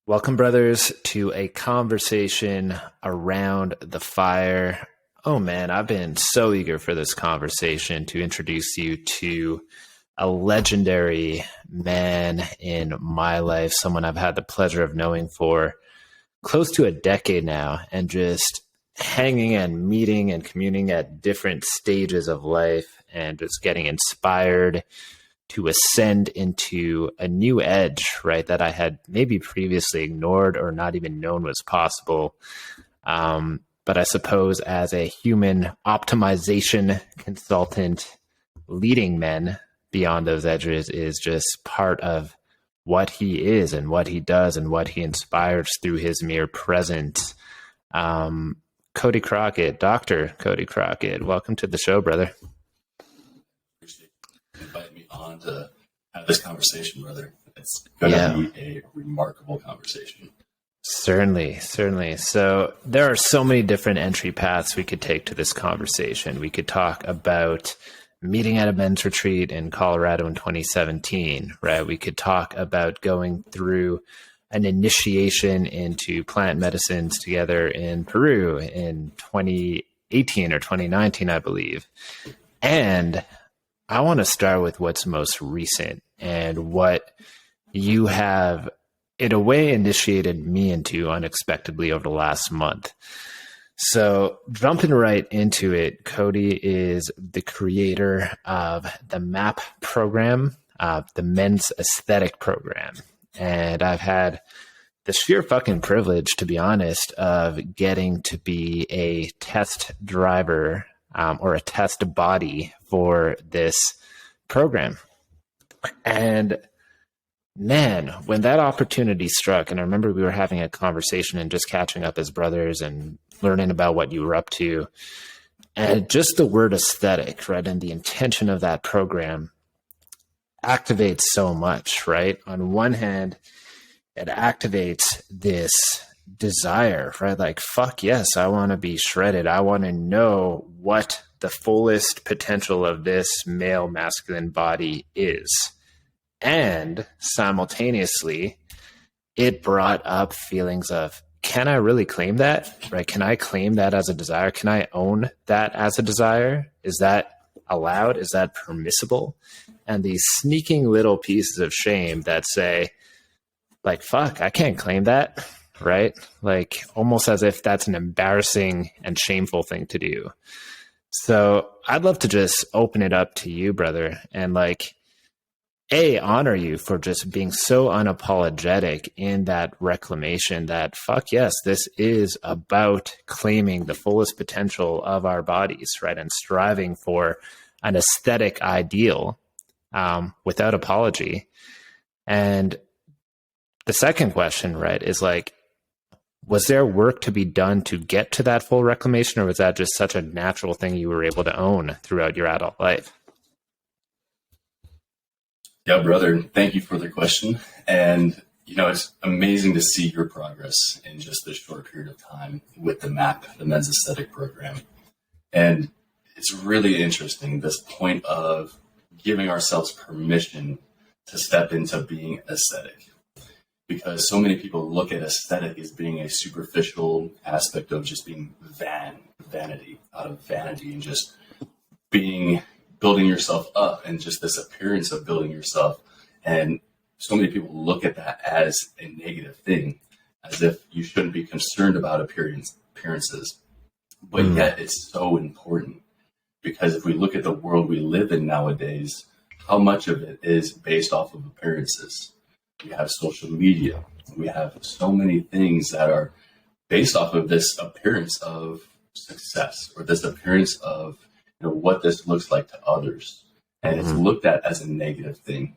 Welcome, brothers, to a conversation around the fire. Oh man, I've been so eager for this conversation to introduce you to a legendary man in my life, someone I've had the pleasure of knowing for close to a decade now, and just hanging and meeting and communing at different stages of life and just getting inspired to ascend into a new edge, right, that I had maybe previously ignored or not even known was possible. But I suppose as a human optimization consultant, leading men beyond those edges is just part of what he is and what he does and what he inspires through his mere presence. Cody Crockett, Dr. Cody Crockett, welcome to the show, brother. Appreciate you inviting me on to have this conversation, brother. It's going to be a remarkable conversation. Certainly. So there are so many different entry paths we could take to this conversation. We could talk about meeting at a men's retreat in Colorado in 2017, right? We could talk about going through an initiation into plant medicines together in Peru in 2018 or 2019, I believe. And I want to start with what's most recent and what you have, in a way, initiated me into unexpectedly over the last month. So jumping right into it, Cody is the creator of the MAP program, the men's aesthetic program. And I've had the sheer fucking privilege, to be honest, of getting to be a test driver or a test body for this program. And man, when that opportunity struck, and I remember we were having a conversation and just catching up as brothers and learning about what you were up to, and just the word aesthetic, right, and the intention of that program activates so much, right? On one hand, it activates this desire, right? Like, fuck yes, I want to be shredded. I want to know what the fullest potential of this male masculine body is. And simultaneously, it brought up feelings of, can I really claim that? Right? Can I claim that as a desire? Can I own that as a desire? Is that allowed? Is that permissible? And these sneaking little pieces of shame that say, like, fuck, I can't claim that, right? Like, almost as if that's an embarrassing and shameful thing to do. So I'd love to just open it up to you, brother, and like, honor you for just being so unapologetic in that reclamation that, fuck yes, this is about claiming the fullest potential of our bodies, right? And striving for an aesthetic ideal without apology. And the second question, right, is like, was there work to be done to get to that full reclamation, or was that just such a natural thing you were able to own throughout your adult life? Yeah, brother, thank you for the question. And, it's amazing to see your progress in just this short period of time with the MAP, the men's aesthetic program. And it's really interesting, this point of giving ourselves permission to step into being aesthetic. Because so many people look at aesthetic as being a superficial aspect of just being vanity, out of vanity, and just building yourself up, and just this appearance of building yourself. And so many people look at that as a negative thing, as if you shouldn't be concerned about appearances. But yet it's so important, because if we look at the world we live in nowadays, how much of it is based off of appearances? We have social media. We have so many things that are based off of this appearance of success, or this appearance of what this looks like to others. And it's looked at as a negative thing.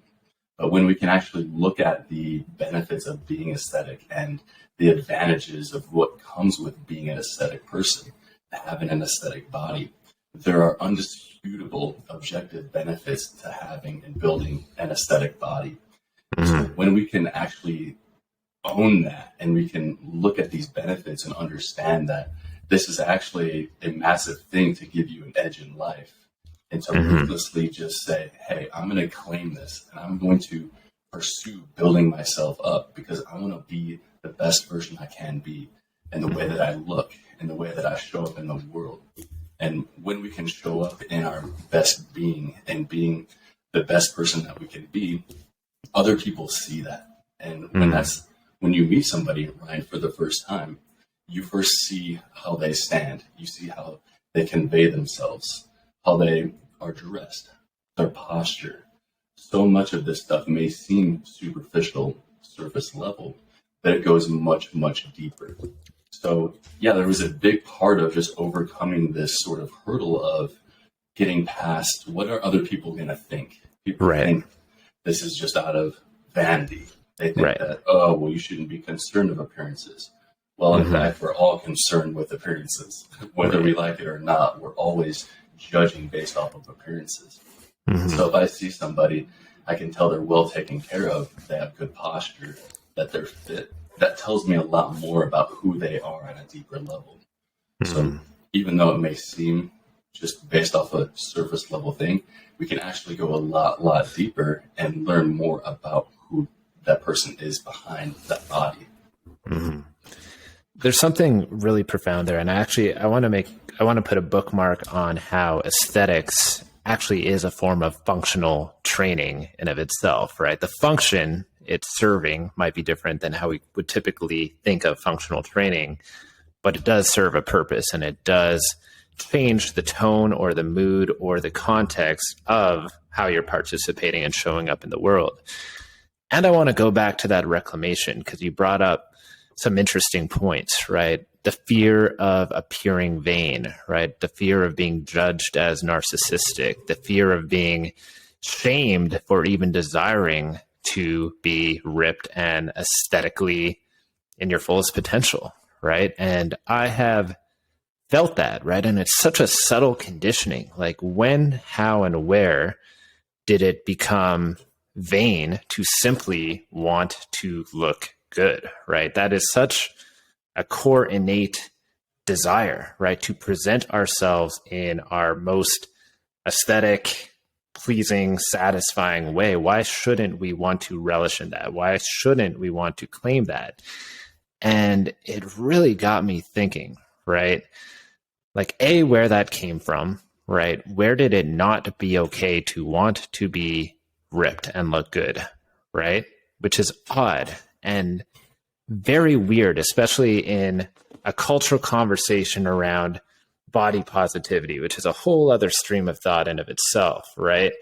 But when we can actually look at the benefits of being aesthetic and the advantages of what comes with being an aesthetic person, having an aesthetic body, there are undisputable objective benefits to having and building an aesthetic body. So when we can actually own that, and we can look at these benefits and understand that this is actually a massive thing to give you an edge in life, and to ruthlessly just say, hey, I'm going to claim this, and I'm going to pursue building myself up because I want to be the best version I can be in the way that I look, in the way that I show up in the world. And when we can show up in our best being and being the best person that we can be, other people see that. And when you meet somebody, Ryan, for the first time, you first see how they stand. You see how they convey themselves, how they are dressed, their posture. So much of this stuff may seem superficial, surface level, but it goes much, much deeper. So yeah, there was a big part of just overcoming this sort of hurdle of getting past what are other people going to think. People think this is just out of vanity. They think that, oh, well, you shouldn't be concerned of appearances. Well, in fact, we're all concerned with appearances. Whether we like it or not, we're always judging based off of appearances. So if I see somebody, I can tell they're well taken care of, they have good posture, that they're fit. That tells me a lot more about who they are at a deeper level. So even though it may seem just based off a surface level thing, we can actually go a lot deeper and learn more about who that person is behind that body. There's something really profound there. And I want to put a bookmark on how aesthetics actually is a form of functional training in of itself, right? The function it's serving might be different than how we would typically think of functional training, but it does serve a purpose, and it does change the tone or the mood or the context of how you're participating and showing up in the world. And I want to go back to that reclamation because you brought up some interesting points, right? The fear of appearing vain, right? The fear of being judged as narcissistic, the fear of being shamed for even desiring to be ripped and aesthetically in your fullest potential, right? And I have felt that, right? And it's such a subtle conditioning. Like when, how, and where did it become vain to simply want to look good, right? That is such a core innate desire, right? To present ourselves in our most aesthetic, pleasing, satisfying way. Why shouldn't we want to relish in that? Why shouldn't we want to claim that? And it really got me thinking, right? Like, A, where that came from, right? Where did it not be okay to want to be ripped and look good, right? Which is odd and very weird, especially in a cultural conversation around body positivity, which is a whole other stream of thought in of itself, right?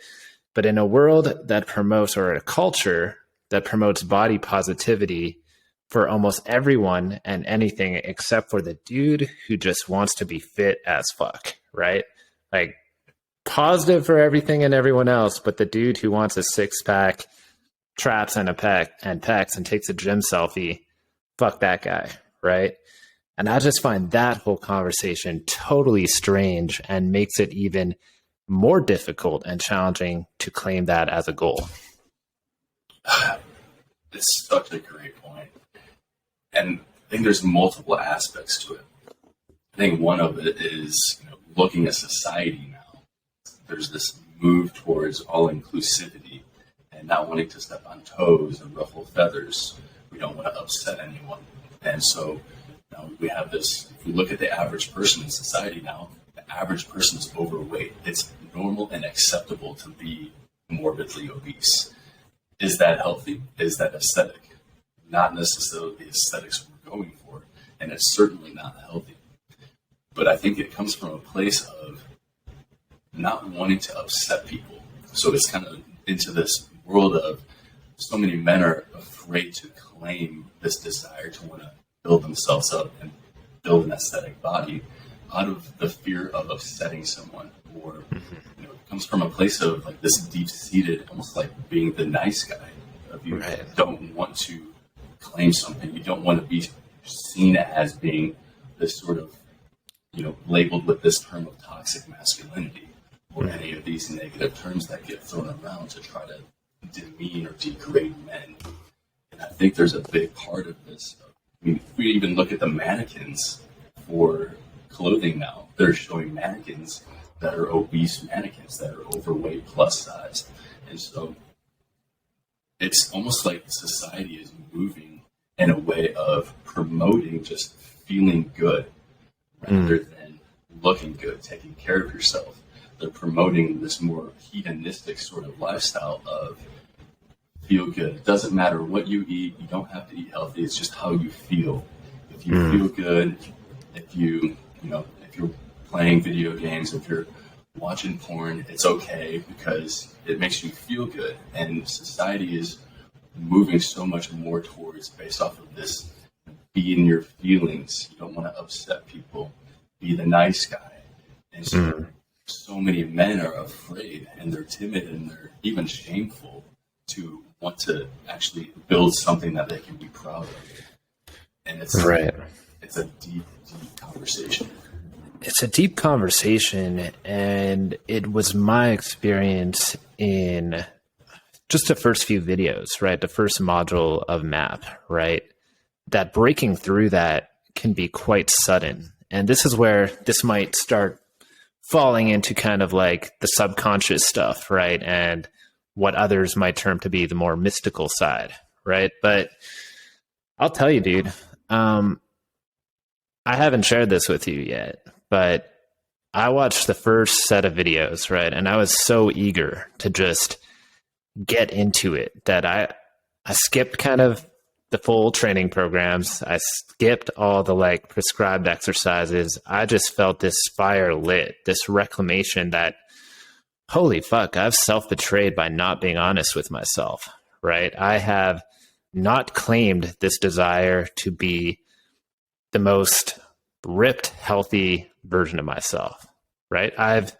But in a world that promotes, or a culture that promotes body positivity for almost everyone and anything except for the dude who just wants to be fit as fuck, right? Like positive for everything and everyone else, but the dude who wants a six-pack, traps and pecs and takes a gym selfie, fuck that guy, right? And I just find that whole conversation totally strange and makes it even more difficult and challenging to claim that as a goal. It's such a great point. And I think there's multiple aspects to it. I think one of it is, looking at society now. There's this move towards all-inclusivity and not wanting to step on toes and ruffle feathers. We don't want to upset anyone. And so we have this, if you look at the average person in society now, the average person is overweight. It's normal and acceptable to be morbidly obese. Is that healthy? Is that aesthetic? Not necessarily the aesthetics we're going for, and it's certainly not healthy. But I think it comes from a place of not wanting to upset people. So it's kind of into this world of so many men are afraid to claim this desire to want to build themselves up and build an aesthetic body out of the fear of upsetting someone, or it comes from a place of like this deep-seated, almost like being the nice guy. If you don't want to claim something, you don't want to be seen as being this sort of, labeled with this term of toxic masculinity or any of these negative terms that get thrown around to try to demean or degrade men. And I think there's a big part of this. I mean, if we even look at the mannequins for clothing now, they're showing mannequins that are obese mannequins, that are overweight, plus size. And so it's almost like society is moving in a way of promoting just feeling good rather than looking good, taking care of yourself. They're promoting this more hedonistic sort of lifestyle of feel good. It doesn't matter what you eat. You don't have to eat healthy. It's just how you feel. If you feel good, if if you're playing video games, if you're watching porn, it's okay because it makes you feel good. And society is moving so much more towards based off of this, be in your feelings. You don't want to upset people. Be the nice guy. And so many men are afraid and they're timid and they're even shameful to want to actually build something that they can be proud of. And it's it's a deep, deep conversation. It's a deep conversation, and it was my experience in just the first few videos, right? The first module of MAP, right? That breaking through that can be quite sudden. And this is where this might start falling into kind of like the subconscious stuff, right? And what others might term to be the more mystical side, right? But I'll tell you, dude, I haven't shared this with you yet, but I watched the first set of videos, right? And I was so eager to just get into it that I skipped kind of the full training programs. I skipped all the like prescribed exercises. I just felt this fire lit, this reclamation that, holy fuck, I've self-betrayed by not being honest with myself, right? I have not claimed this desire to be the most ripped, healthy version of myself, right? I've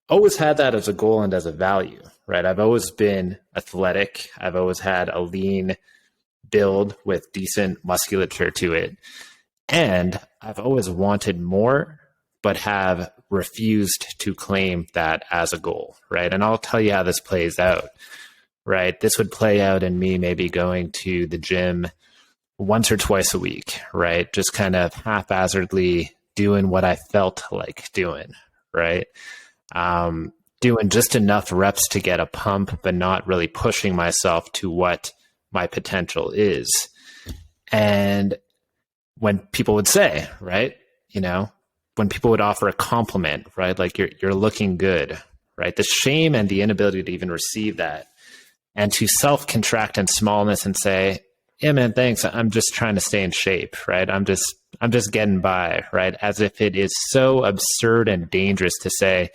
always had that as a goal and as a value, right? I've always been athletic. I've always had a lean build with decent musculature to it. And I've always wanted more, but have refused to claim that as a goal, right? And I'll tell you how this plays out, right? This would play out in me maybe going to the gym once or twice a week, right? Just kind of haphazardly doing what I felt like doing, right? Doing just enough reps to get a pump, but not really pushing myself to what my potential is. And when people would say, right, when people would offer a compliment, right, like you're looking good, right? The shame and the inability to even receive that, and to self-contract in smallness and say, yeah, man, thanks. I'm just trying to stay in shape, right? I'm just getting by, right? As if it is so absurd and dangerous to say,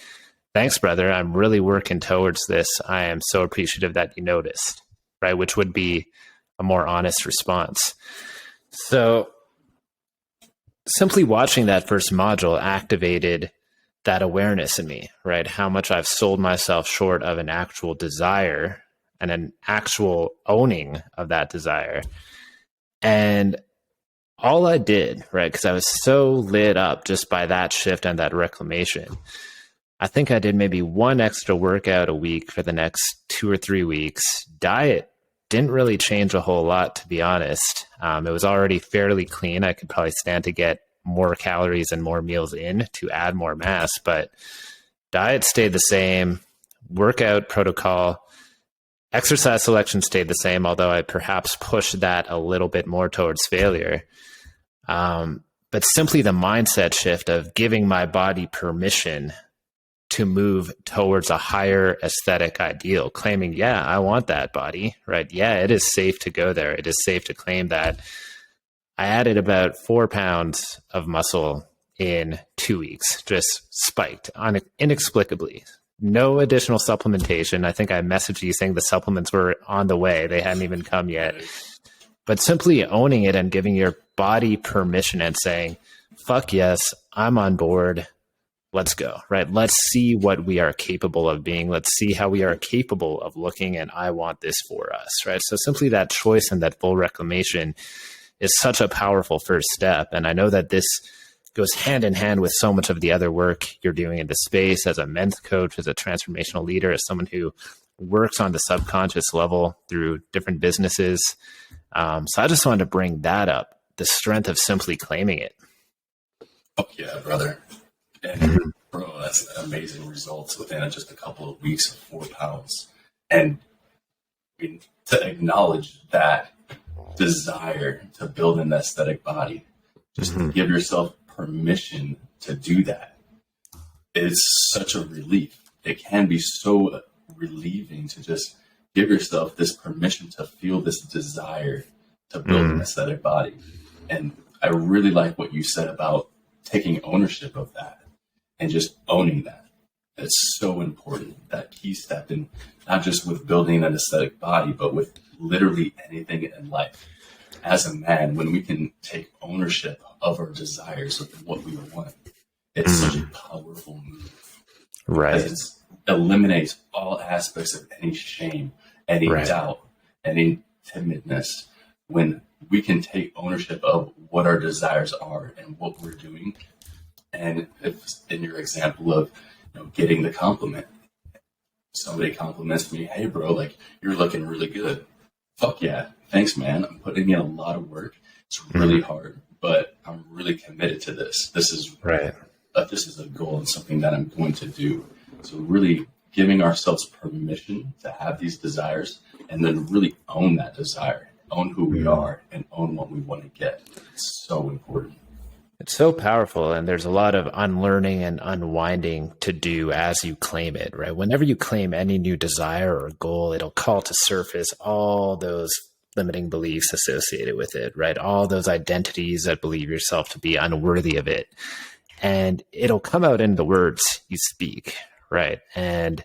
thanks, brother. I'm really working towards this. I am so appreciative that you noticed, right? Which would be a more honest response. So simply watching that first module activated that awareness in me, right? How much I've sold myself short of an actual desire and an actual owning of that desire. And all I did, right, because I was so lit up just by that shift and that reclamation, I think I did maybe one extra workout a week for the next 2 or 3 weeks. Diet didn't really change a whole lot, to be honest. It was already fairly clean. I could probably stand to get more calories and more meals in to add more mass, but diet stayed the same. Workout protocol, exercise selection stayed the same, although I perhaps pushed that a little bit more towards failure. But simply the mindset shift of giving my body permission to move towards a higher aesthetic ideal, claiming, yeah, I want that body, right? Yeah, it is safe to go there. It is safe to claim that. I added about 4 pounds of muscle in 2 weeks, just spiked inexplicably. No additional supplementation. I think I messaged you saying the supplements were on the way. They hadn't even come yet. But simply owning it and giving your body permission and saying, fuck yes, I'm on board. Let's go, right? Let's see what we are capable of being. Let's see how we are capable of looking, and I want this for us, right? So simply that choice and that full reclamation is such a powerful first step. And I know that this goes hand in hand with so much of the other work you're doing in the space as a men's coach, as a transformational leader, as someone who works on the subconscious level through different businesses. So I just wanted to bring that up, the strength of simply claiming it. Oh, yeah, brother. And bro, that's amazing results within just a couple of weeks of 4 pounds. And I mean, to acknowledge that desire to build an aesthetic body, just to give yourself permission to do that. It's such a relief. It can be so relieving to just give yourself this permission to feel this desire to build an aesthetic body. And I really like what you said about taking ownership of that and just owning that. It's so important, that key step in not just with building an aesthetic body, but with literally anything in life. As a man, when we can take ownership of our desires, of what we want, it's such a powerful move. Right. Because it eliminates all aspects of any shame, any doubt, any timidness. When we can take ownership of what our desires are and what we're doing. And if in your example of getting the compliment, somebody compliments me, hey bro, like you're looking really good. Fuck yeah, thanks man. I'm putting in a lot of work. It's really hard, but I'm really committed to this. This is this is a goal and something that I'm going to do. So really giving ourselves permission to have these desires and then really own that desire, own who we are, and own what we want to get. It's so important. It's so powerful, and there's a lot of unlearning and unwinding to do as you claim it, right? Whenever you claim any new desire or goal, it'll call to surface all those limiting beliefs associated with it, right? All those identities that believe yourself to be unworthy of it. And it'll come out in the words you speak, right? And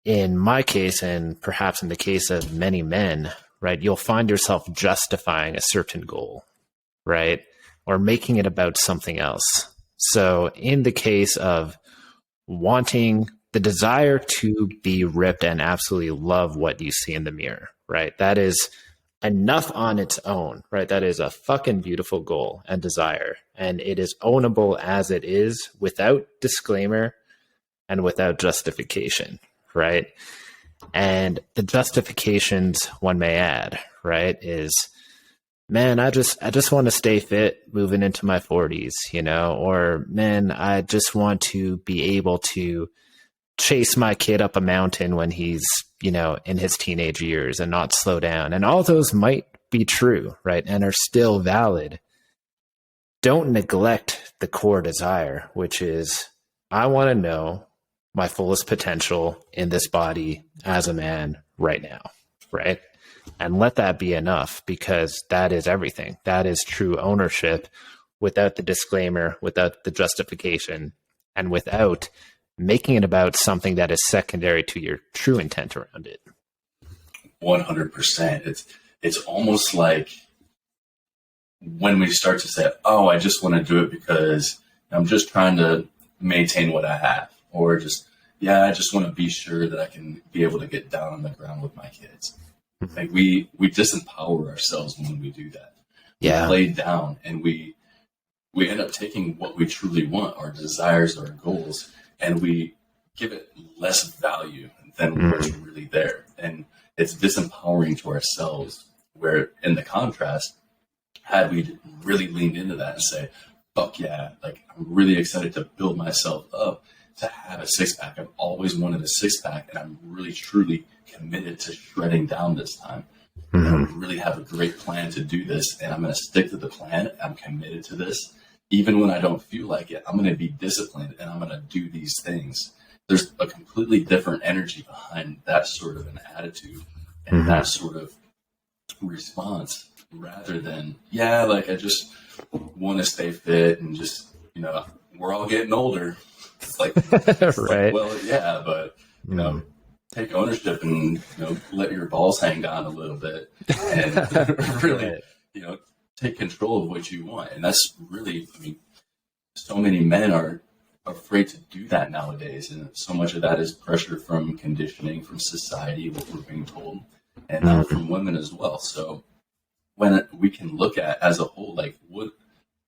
in my case, and perhaps in the case of many men, right, you'll find yourself justifying a certain goal, right? Or making it about something else. So in the case of wanting the desire to be ripped and absolutely love what you see in the mirror, right? That is enough on its own, right? That is a fucking beautiful goal and desire. And it is ownable as it is without disclaimer and without justification, right? And the justifications one may add, right, is, man, I just want to stay fit moving into my 40s, or man, I just want to be able to chase my kid up a mountain when he's, in his teenage years and not slow down. And all those might be true, right? And are still valid. Don't neglect the core desire, which is, I want to know my fullest potential in this body as a man right now, right? And let that be enough, because that is everything. That is true ownership without the disclaimer, without the justification, and without making it about something that is secondary to your true intent around it. 100%. It's almost like when we start to say, oh, I just want to do it because I'm just trying to maintain what I have, or just, I just want to be sure that I can be able to get down on the ground with my kids. Like we disempower ourselves when we do that. We lay down and we end up taking what we truly want, our desires, our goals, and we give it less value than what's really there. And it's disempowering to ourselves, where in the contrast, had we really leaned into that and say, fuck yeah, like I'm really excited to build myself up to have a six-pack. I've always wanted a six-pack, and I'm really truly committed to shredding down this time. I really have a great plan to do this, and I'm going to stick to the plan. I'm committed to this. Even when I don't feel like it, I'm going to be disciplined, and I'm going to do these things. There's a completely different energy behind that sort of an attitude and that sort of response, rather than, like I just want to stay fit and just, we're all getting older. It's like, right. Well, yeah, but, take ownership and, let your balls hang down a little bit and really, take control of what you want. And that's really, so many men are afraid to do that nowadays. And so much of that is pressure from conditioning, from society, what we're being told, and now from women as well. So when we can look at as a whole, like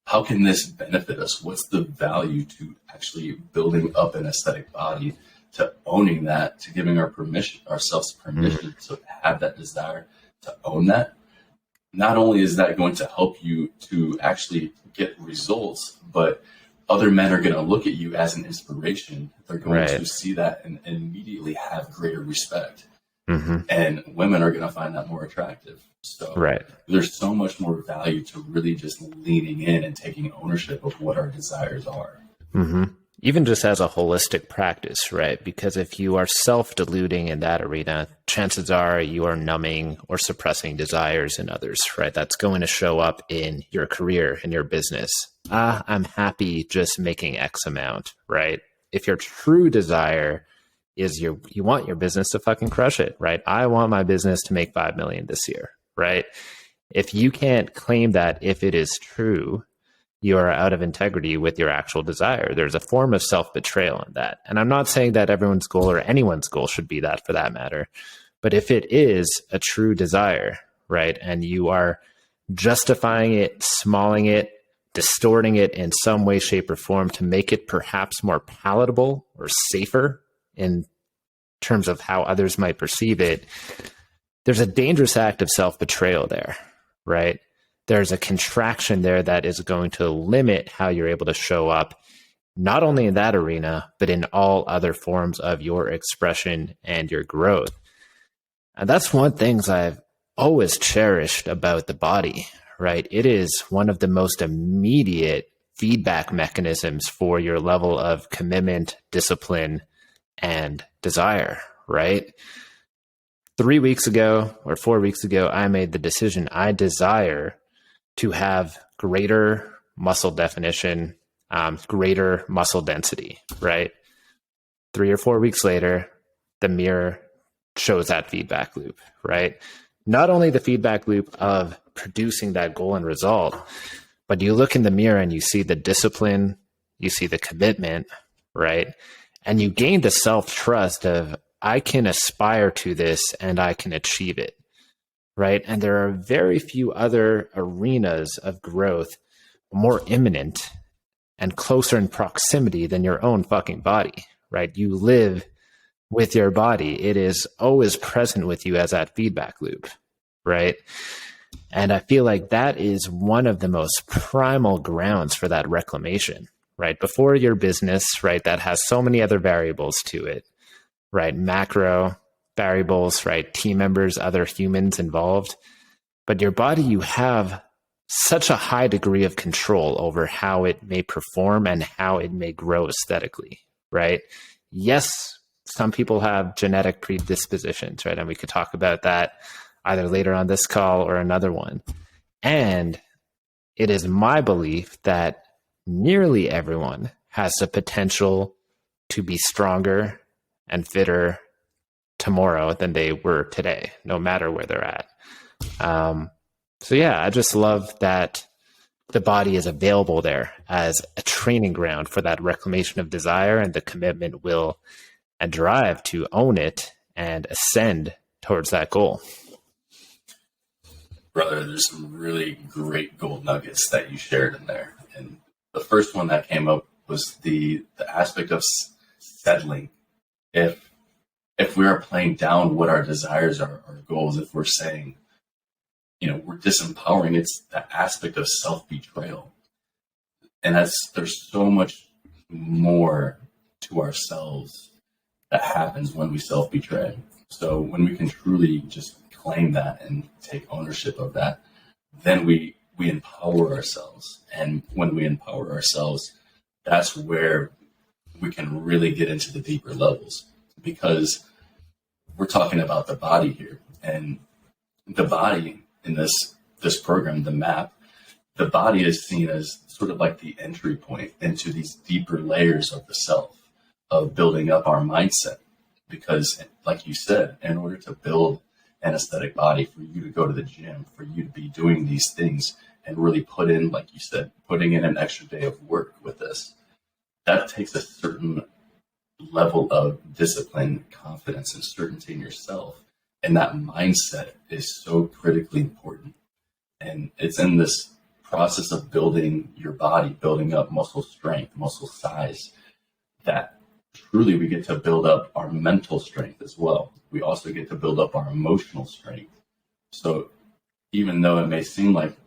how can this benefit us? What's the value to actually building up an aesthetic body, to owning that, to giving ourselves permission to have that desire, to own that? Not only is that going to help you to actually get results, but other men are going to look at you as an inspiration. They're going to see that and immediately have greater respect. And women are going to find that more attractive. So Right. there's so much more value to really just leaning in and taking ownership of what our desires are. Even just as a holistic practice, right? Because if you are self-deluding in that arena, chances are you are numbing or suppressing desires in others, right? That's going to show up in your career, in your business. I'm happy just making X amount, right? If your true desire is you want your business to fucking crush it, right? I want my business to make 5 million this year, right? If you can't claim that, if it is true, you are out of integrity with your actual desire. There's a form of self-betrayal in that. And I'm not saying that everyone's goal or anyone's goal should be that, for that matter. But if it is a true desire, right, and you are justifying it, smalling it, distorting it in some way, shape, or form to make it perhaps more palatable or safer in terms of how others might perceive it, there's a dangerous act of self-betrayal there, right? There's a contraction there that is going to limit how you're able to show up, not only in that arena, but in all other forms of your expression and your growth. And that's one thing I've always cherished about the body, right? It is one of the most immediate feedback mechanisms for your level of commitment, discipline, and desire, right? 3 weeks ago or 4 weeks ago, I made the decision I desire to have greater muscle definition, greater muscle density, right? 3 or 4 weeks later, the mirror shows that feedback loop, right? Not only the feedback loop of producing that goal and result, but you look in the mirror and you see the discipline, you see the commitment, right? And you gain the self-trust of, I can aspire to this and I can achieve it. Right. And there are very few other arenas of growth more imminent and closer in proximity than your own fucking body. Right. You live with your body. It is always present with you as that feedback loop. Right. And I feel like that is one of the most primal grounds for that reclamation. Right. Before your business, right, that has so many other variables to it. Right. Macro variables, right? Team members, other humans involved. But your body, you have such a high degree of control over how it may perform and how it may grow aesthetically, right? Yes, some people have genetic predispositions, right? And we could talk about that either later on this call or another one. And it is my belief that nearly everyone has the potential to be stronger and fitter tomorrow than they were today, no matter where they're at. So yeah, I just love that the body is available there as a training ground for that reclamation of desire and the commitment, will, and drive to own it and ascend towards that goal. Brother, there's some really great gold nuggets that you shared in there. And the first one that came up was the aspect of settling. If we are playing down what our desires are, our goals, if we're saying, we're disempowering, it's the aspect of self-betrayal. And there's so much more to ourselves that happens when we self-betray. So when we can truly just claim that and take ownership of that, then we empower ourselves. And when we empower ourselves, that's where we can really get into the deeper levels. Because we're talking about the body here, and the body in this program, the map, the body is seen as sort of like the entry point into these deeper layers of the self, of building up our mindset. Because like you said, in order to build an aesthetic body, for you to go to the gym, for you to be doing these things and really put in, like you said, putting in an extra day of work with this, that takes a certain level of discipline, confidence, and certainty in yourself. And that mindset is so critically important. And it's in this process of building your body, building up muscle strength, muscle size, that truly we get to build up our mental strength as well. We also get to build up our emotional strength. So even though it may seem like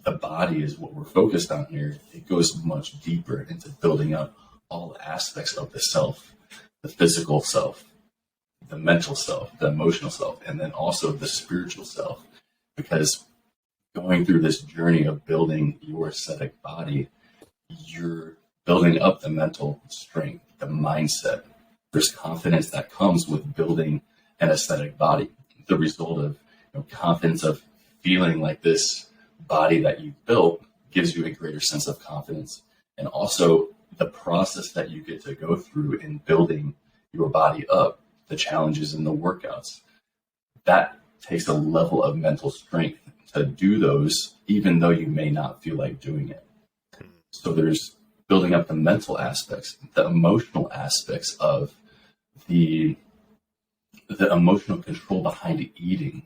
the body is what we're focused on here, it goes much deeper into building up all aspects of the self, the physical self. the mental self, the emotional self, and then also the spiritual self. Because going through this journey of building your aesthetic body, you're building up the mental strength, the mindset. There's confidence that comes with building an aesthetic body. The result of confidence of feeling like this body that you've built gives you a greater sense of confidence. And also the process that you get to go through in building your body up, the challenges and the workouts, that takes a level of mental strength to do those, even though you may not feel like doing it. So there's building up the mental aspects, the emotional aspects of the emotional control behind eating.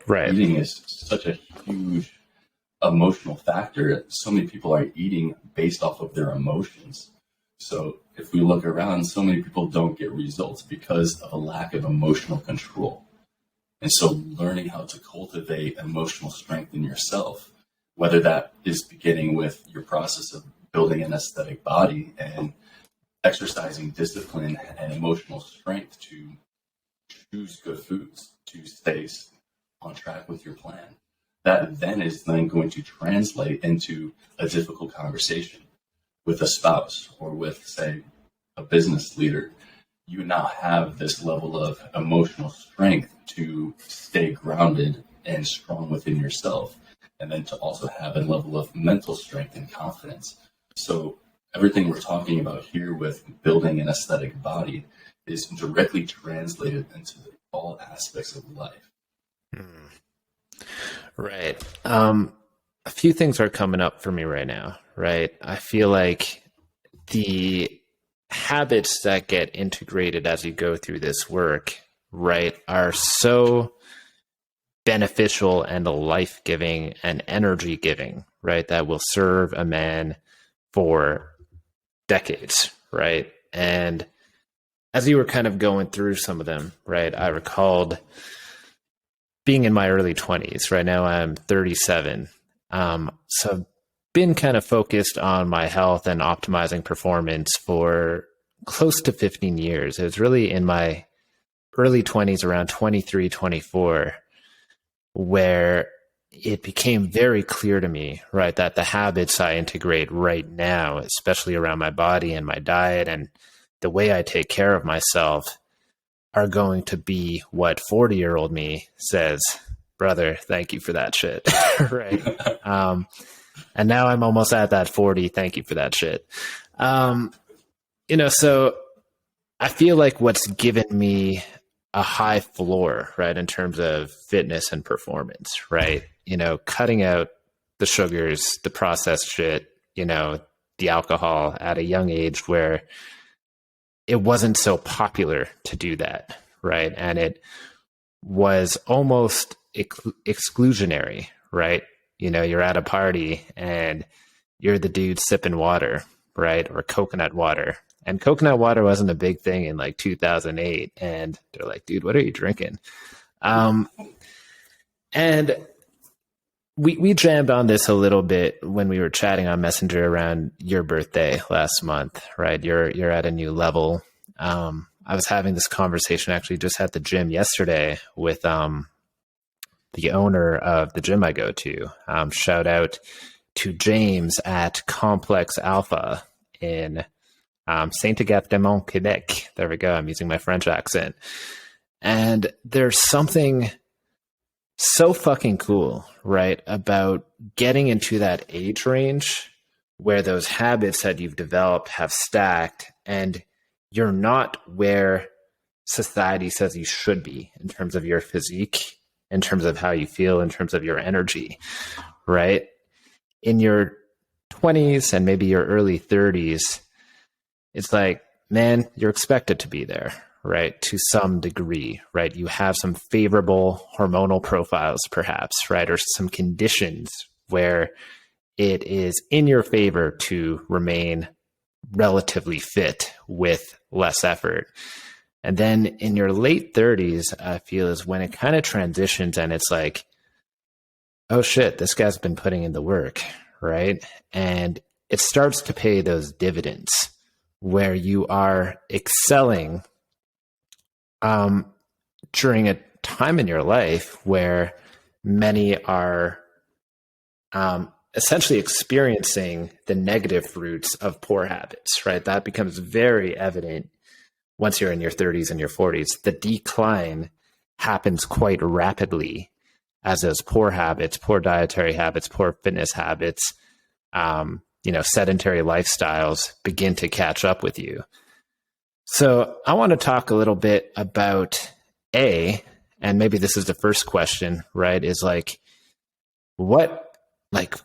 Right. Eating is such a huge emotional factor. So many people are eating based off of their emotions. So if we look around, so many people don't get results because of a lack of emotional control. And so learning how to cultivate emotional strength in yourself, whether that is beginning with your process of building an aesthetic body and exercising discipline and emotional strength to choose good foods, to stay on track with your plan, that then is then going to translate into a difficult conversation with a spouse or with, say, a business leader. You now have this level of emotional strength to stay grounded and strong within yourself, and then to also have a level of mental strength and confidence. So everything we're talking about here with building an aesthetic body is directly translated into all aspects of life. Right. A few things are coming up for me right now, right? I feel like the habits that get integrated as you go through this work, right, are so beneficial and life-giving and energy-giving, right, that will serve a man for decades, right? And as you were kind of going through some of them, right, I recalled being in my early 20s. Right now I'm 37. So I've been kind of focused on my health and optimizing performance for close to 15 years. It was really in my early 20s, around 23, 24, where it became very clear to me, right, that the habits I integrate right now, especially around my body and my diet and the way I take care of myself, are going to be what 40-year-old me says, brother, thank you for that shit. Right. And now I'm almost at that 40. Thank you for that shit. So I feel like what's given me a high floor, right, in terms of fitness and performance, right? Cutting out the sugars, the processed shit, the alcohol at a young age where it wasn't so popular to do that, right? And it was almost exclusionary, right? You're at a party and you're the dude sipping water, right? Or coconut water. And coconut water wasn't a big thing in like 2008. And they're like, dude, what are you drinking? And we jammed on this a little bit when we were chatting on Messenger around your birthday last month, right? You're at a new level. I was having this conversation actually just at the gym yesterday with the owner of the gym I go to. Shout out to James at Complex Alpha in Saint-Agathe-des-Monts, Quebec. There we go. I'm using my French accent. And there's something so fucking cool, right, about getting into that age range where those habits that you've developed have stacked and you're not where society says you should be in terms of your physique, in terms of how you feel, in terms of your energy, right? In your 20s and maybe your early 30s, it's like, man, you're expected to be there, right? To some degree, right? You have some favorable hormonal profiles, perhaps, right? Or some conditions where it is in your favor to remain relatively fit with less effort. And then in your late 30s, I feel is when it kind of transitions and it's like, oh shit, this guy's been putting in the work, right? And it starts to pay those dividends where you are excelling during a time in your life where many are essentially experiencing the negative fruits of poor habits, right? That becomes very evident once you're in your 30s and your 40s. The decline happens quite rapidly as those poor habits, poor dietary habits, poor fitness habits, sedentary lifestyles begin to catch up with you. So I want to talk a little bit about and maybe this is the first question, right? Is like, what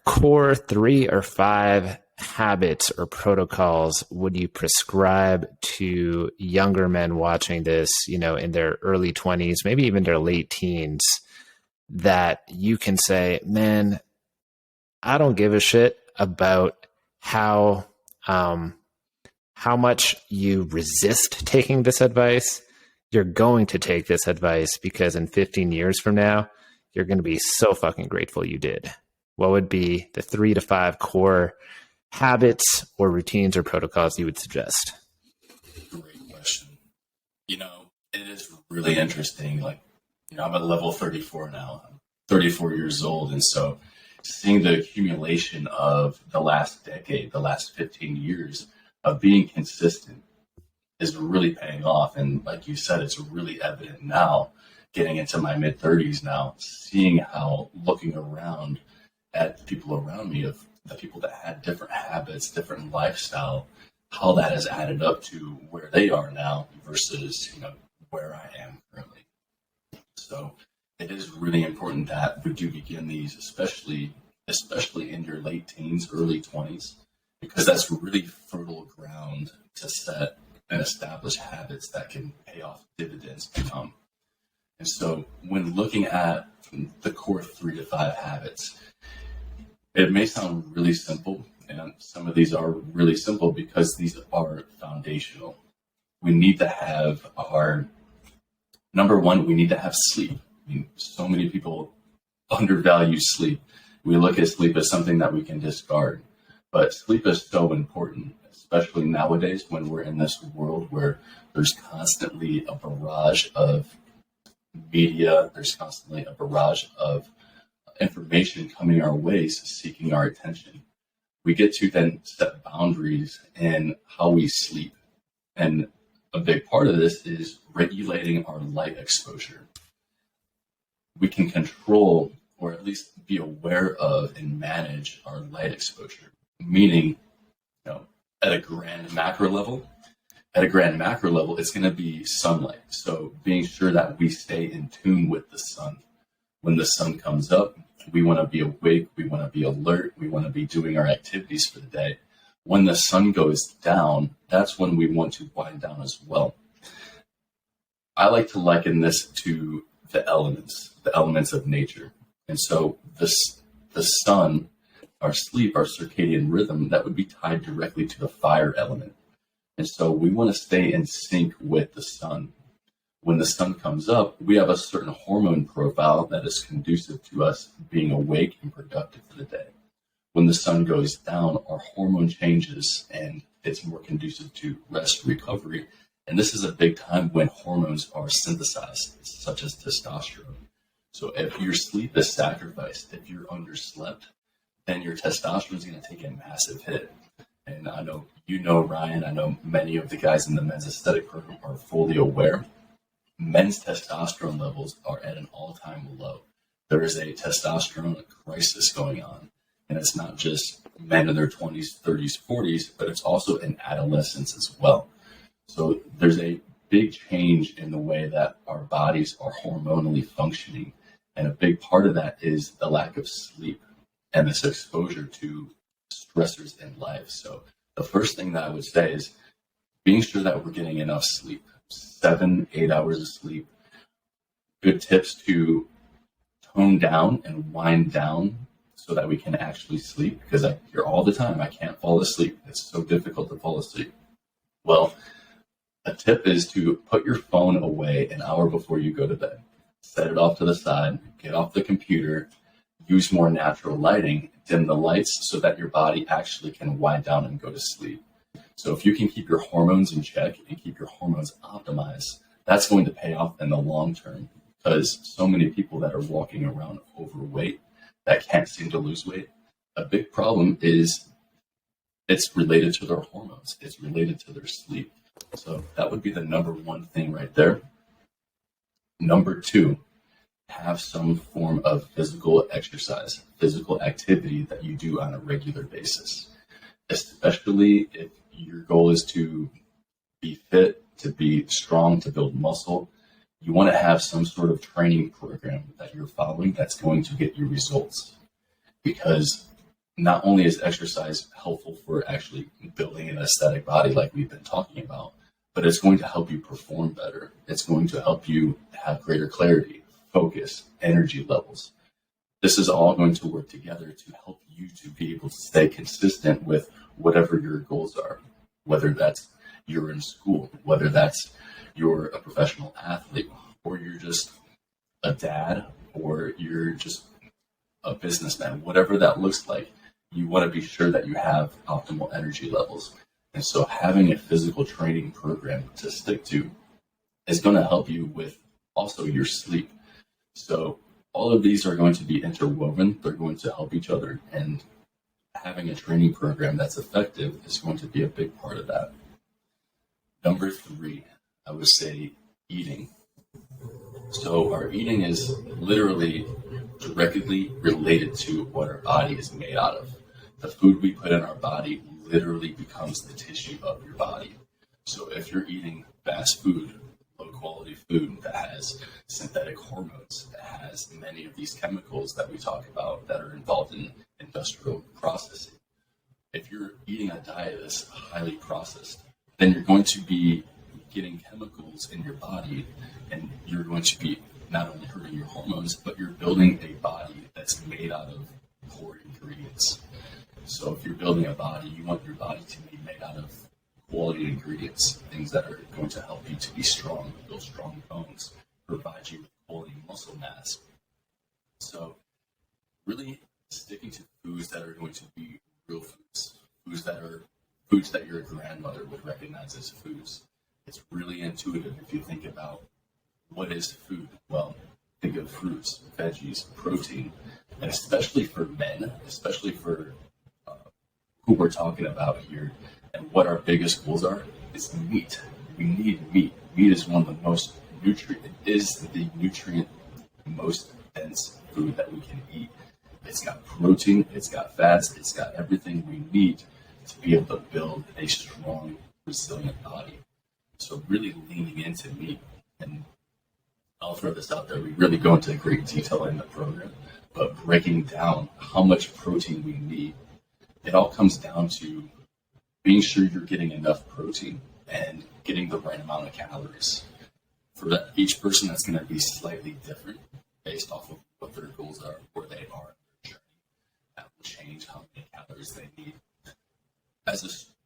core 3 or 5 habits or protocols would you prescribe to younger men watching this, in their early 20s, maybe even their late teens, that you can say, man, I don't give a shit about how much you resist taking this advice. You're going to take this advice because in 15 years from now, you're going to be so fucking grateful you did. What would be the 3 to 5 core habits or routines or protocols you would suggest? Great question. It is really interesting. I'm at level 34 now. I'm 34 years old. And so seeing the accumulation of the last decade, the last 15 years of being consistent is really paying off. And like you said, it's really evident now, getting into my mid 30s now, seeing how, looking around at the people around me, of the people that had different habits, different lifestyle, how that has added up to where they are now versus, where I am currently. So it is really important that we do begin these, especially in your late teens, early 20s, because that's really fertile ground to set and establish habits that can pay off dividends to come. And so when looking at the core 3 to 5 habits, it may sound really simple, and some of these are really simple because these are foundational. We need to have number one, we need to have sleep. So many people undervalue sleep. We look at sleep as something that we can discard, but sleep is so important, especially nowadays when we're in this world where there's constantly a barrage of media, there's constantly a barrage of information coming our ways, seeking our attention. We get to then set boundaries in how we sleep. And a big part of this is regulating our light exposure. We can control, or at least be aware of and manage our light exposure, meaning, at a grand macro level, it's going to be sunlight. So being sure that we stay in tune with the sun. When the sun comes up, we want to be awake, we want to be alert, we want to be doing our activities for the day. When the sun goes down, that's when we want to wind down as well. I like to liken this to the elements of nature. And so the sun, our sleep, our circadian rhythm, that would be tied directly to the fire element. And so we want to stay in sync with the sun. When the sun comes up, we have a certain hormone profile that is conducive to us being awake and productive for the day. When the sun goes down, our hormone changes and it's more conducive to rest, recovery. And this is a big time when hormones are synthesized, such as testosterone. So if your sleep is sacrificed, if you're underslept, then your testosterone is going to take a massive hit. And I know, Ryan, I know many of the guys in the men's aesthetic program are fully aware. Men's testosterone levels are at an all-time low. There is a testosterone crisis going on. And it's not just men in their 20s, 30s, 40s, but it's also in adolescence as well. So there's a big change in the way that our bodies are hormonally functioning. And a big part of that is the lack of sleep and this exposure to stressors in life. So the first thing that I would say is being sure that we're getting enough sleep, 7-8 hours of sleep. Good tips to tone down and wind down so that we can actually sleep, because I hear all the time, I can't fall asleep. It's so difficult to fall asleep. Well, a tip is to put your phone away an hour before you go to bed. Set it off to the side, get off the computer, use more natural lighting, dim the lights so that your body actually can wind down and go to sleep. So if you can keep your hormones in check and keep your hormones optimized, that's going to pay off in the long term, because so many people that are walking around overweight that can't seem to lose weight, a big problem is it's related to their hormones. It's related to their sleep. So that would be the number one thing right there. Number two, have some form of physical exercise, physical activity that you do on a regular basis, especially if your goal is to be fit, to be strong, to build muscle. You want to have some sort of training program that you're following that's going to get you results, because not only is exercise helpful for actually building an aesthetic body like we've been talking about, but it's going to help you perform better. It's going to help you have greater clarity, focus, energy levels. This is all going to work together to help you to be able to stay consistent with whatever your goals are, whether that's you're in school, whether that's you're a professional athlete, or you're just a dad, or you're just a businessman, whatever that looks like. You want to be sure that you have optimal energy levels. And so having a physical training program to stick to is going to help you with also your sleep. So all of these are going to be interwoven. They're going to help each other. And having a training program that's effective is going to be a big part of that. Number three, I would say eating. So our eating is literally directly related to what our body is made out of. The food we put in our body literally becomes the tissue of your body. So if you're eating fast food, low quality food that has synthetic hormones, that has many of these chemicals that we talk about that are involved in industrial processing, if you're eating a diet that's highly processed, then you're going to be getting chemicals in your body, and you're going to be not only hurting your hormones, but you're building a body that's made out of poor ingredients. So if you're building a body, you want your body to be made out of quality ingredients, things that are going to help you to be strong, build strong bones, provide you with quality muscle mass. So really sticking to foods that are going to be real foods, foods that your grandmother would recognize as foods. It's really intuitive if you think about what is food. Well, think of fruits, veggies, protein, and especially for men, especially for who we're talking about here, and what our biggest goals are, is meat. We need meat. Meat is one of the most nutrient most dense food that we can eat. It's got protein, it's got fats, it's got everything we need to be able to build a strong, resilient body. So really leaning into meat, and I'll throw this out there, we really go into great detail in the program, but breaking down how much protein we need, it all comes down to being sure you're getting enough protein and getting the right amount of calories. For that, each person, that's going to be slightly different based off of what their goals are, where they are in their journey. That will change how many calories they need.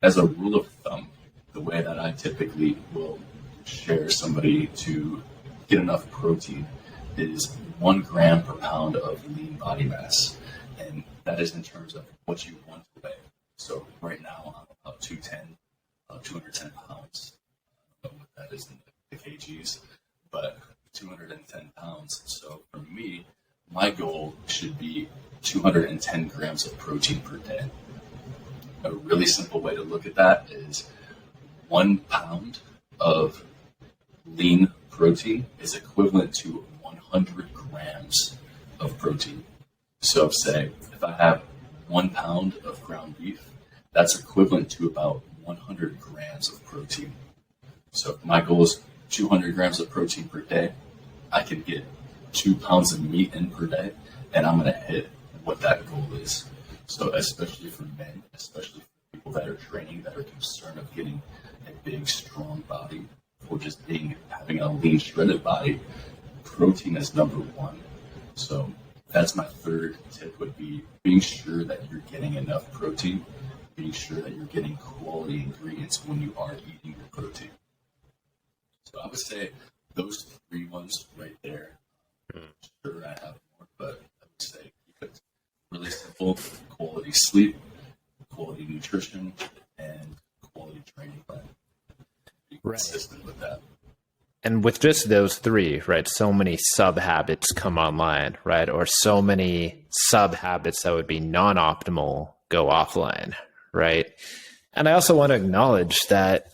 As a rule of thumb, the way that I typically will share somebody to get enough protein is 1 gram per pound of lean body mass. And that is in terms of what you want to weigh. So right now I'm about 210 pounds. I don't know what that is in the kgs, but 210 pounds. So for me, my goal should be 210 grams of protein per day. A really simple way to look at that is 1 pound of lean protein is equivalent to 100 grams of protein. So say if I have 1 pound of ground beef, that's equivalent to about 100 grams of protein. So if my goal is 200 grams of protein per day, I can get 2 pounds of meat in per day, and I'm going to hit what that goal is. So especially for men, especially for people that are training, that are concerned of getting a big, strong body, or just having a lean, shredded body, protein is number one. So that's my third tip, would be being sure that you're getting enough protein, being sure that you're getting quality ingredients when you are eating your protein. So I would say those 3 ones right there. Sure, I have more, but I would say keep it really simple: quality sleep, quality nutrition, and quality training plan. Be consistent with that. And with just those three, right, so many sub habits come online, right? Or so many sub habits that would be non optimal go offline, right? And I also want to acknowledge that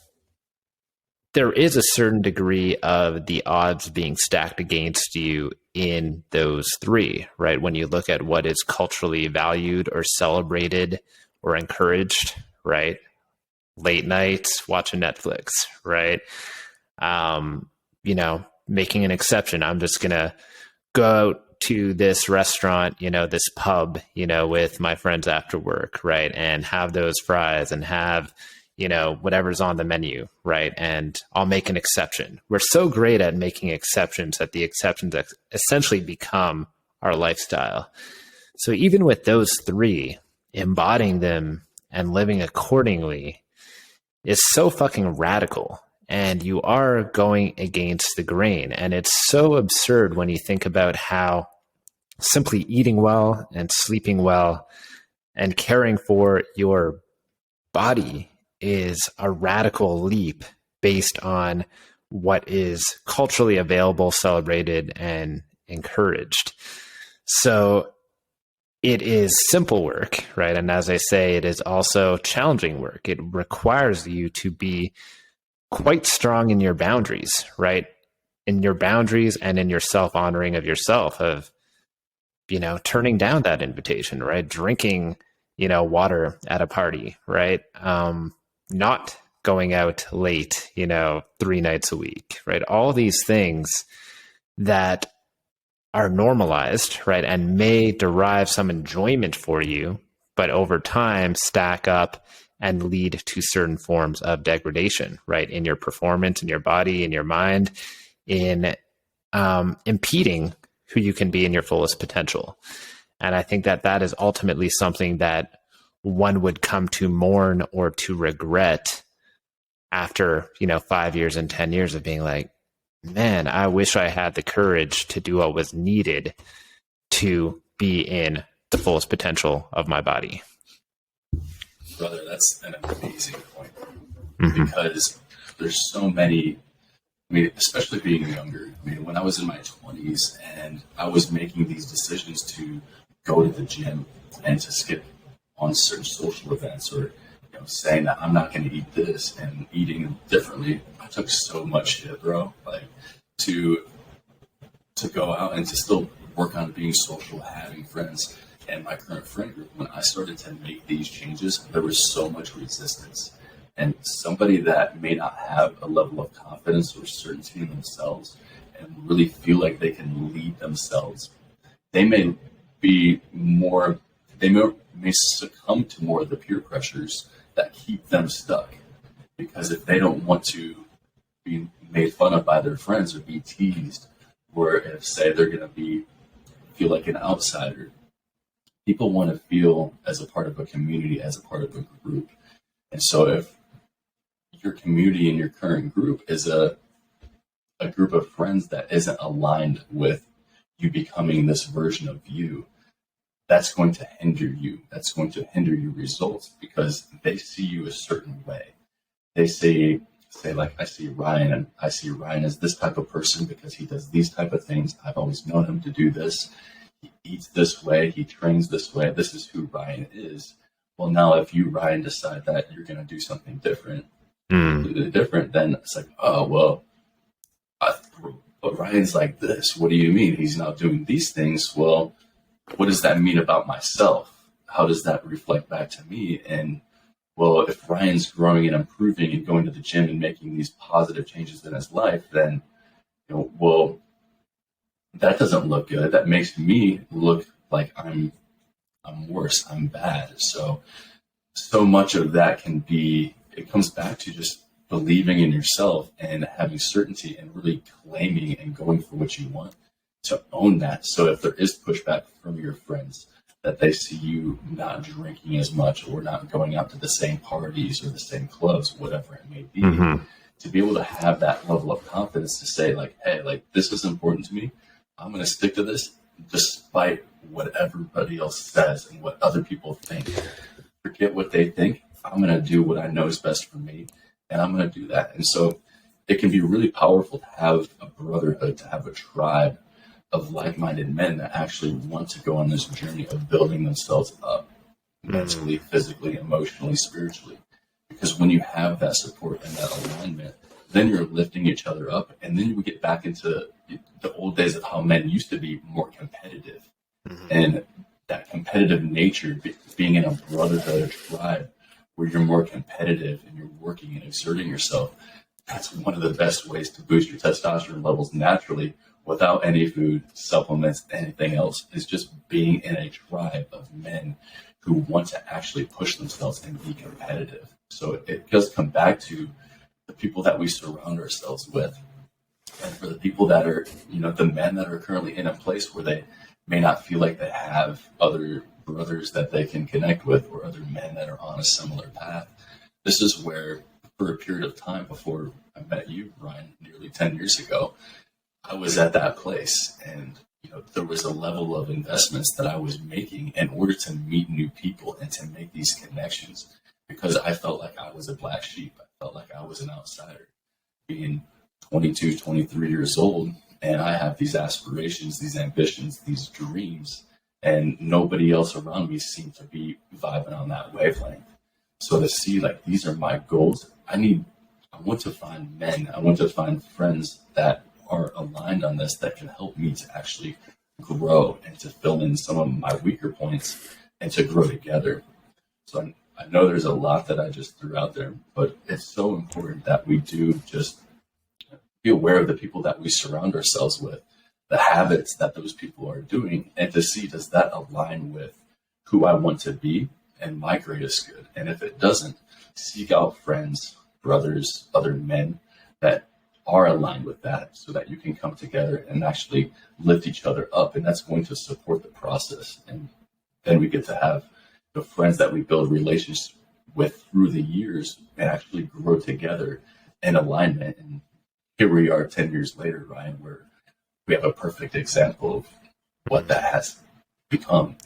there is a certain degree of the odds being stacked against you in those three, right? When you look at what is culturally valued or celebrated or encouraged, right? Late nights, watching Netflix, right? Making an exception. I'm just going to go out to this restaurant, this pub, with my friends after work, right? And have those fries and have, whatever's on the menu, right? And I'll make an exception. We're so great at making exceptions that the exceptions essentially become our lifestyle. So even with those three, embodying them and living accordingly is so fucking radical. And you are going against the grain. And it's so absurd when you think about how simply eating well and sleeping well and caring for your body is a radical leap based on what is culturally available, celebrated, and encouraged. So it is simple work, right? And as I say, it is also challenging work. It requires you to be quite strong in your boundaries, right? In your boundaries and in your self-honoring of yourself, of, turning down that invitation, right? Drinking, water at a party, right? Not going out late, 3 nights a week, right? All these things that are normalized, right? And may derive some enjoyment for you, but over time stack up and lead to certain forms of degradation, right? In your performance, in your body, in your mind, in impeding who you can be in your fullest potential. And I think that that is ultimately something that one would come to mourn or to regret after, 5 years and 10 years of being like, man, I wish I had the courage to do what was needed to be in the fullest potential of my body. Brother, that's an amazing point. Because there's so many, especially being younger. When I was in my 20s and I was making these decisions to go to the gym and to skip on certain social events, or saying that I'm not going to eat this and eating differently, I took so much shit, bro. Like to go out and to still work on being social, having friends. And my current friend group, when I started to make these changes, there was so much resistance. And somebody that may not have a level of confidence or certainty in themselves and really feel like they can lead themselves, they may succumb to more of the peer pressures that keep them stuck. Because if they don't want to be made fun of by their friends or be teased, or if, say, they're going to feel like an outsider, people want to feel as a part of a community, as a part of a group. And so if your community and your current group is a group of friends that isn't aligned with you becoming this version of you, that's going to hinder you. That's going to hinder your results because they see you a certain way. They say like, I see Ryan, and I see Ryan as this type of person because he does these type of things. I've always known him to do this. He eats this way. He trains this way. This is who Ryan is. Well, now if you, Ryan, decide that you're going to do something different, completely different, then it's like, oh, well, but Ryan's like this. What do you mean? He's not doing these things. Well, what does that mean about myself? How does that reflect back to me? And well, if Ryan's growing and improving and going to the gym and making these positive changes in his life, then, well, that doesn't look good. That makes me look like I'm worse. I'm bad. So much of that it comes back to just believing in yourself and having certainty and really claiming and going for what you want, to own that. So if there is pushback from your friends, that they see you not drinking as much or not going out to the same parties or the same clubs, whatever it may be, to be able to have that level of confidence to say like, hey, like this is important to me. I'm going to stick to this despite what everybody else says and what other people think. Forget what they think. I'm going to do what I know is best for me, and I'm going to do that. And so it can be really powerful to have a brotherhood, to have a tribe of like-minded men that actually want to go on this journey of building themselves up mentally, physically, emotionally, spiritually. Because when you have that support and that alignment, then you're lifting each other up. And then we get back into the old days of how men used to be more competitive. And that competitive nature, being in a brotherhood or tribe where you're more competitive and you're working and exerting yourself, that's one of the best ways to boost your testosterone levels naturally without any food, supplements, anything else, is just being in a tribe of men who want to actually push themselves and be competitive. So it does come back to the people that we surround ourselves with. And for the people that are, the men that are currently in a place where they may not feel like they have other brothers that they can connect with or other men that are on a similar path, this is where, for a period of time before I met you, Ryan, nearly 10 years ago, I was at that place. And there was a level of investments that I was making in order to meet new people and to make these connections, because I felt like I was a black sheep. I felt like I was an outsider, being 22, 23 years old. And I have these aspirations, these ambitions, these dreams, and nobody else around me seemed to be vibing on that wavelength. So to see like, these are my goals, I want to find men, I want to find friends that are aligned on this, that can help me to actually grow and to fill in some of my weaker points and to grow together. So I know there's a lot that I just threw out there, but it's so important that we do just be aware of the people that we surround ourselves with, the habits that those people are doing, and to see, does that align with who I want to be and my greatest good? And if it doesn't, seek out friends, brothers, other men that are aligned with that, so that you can come together and actually lift each other up. And that's going to support the process. And then we get to have the friends that we build relationships with through the years and actually grow together in alignment. And here we are 10 years later, Ryan, where we have a perfect example of what that has become.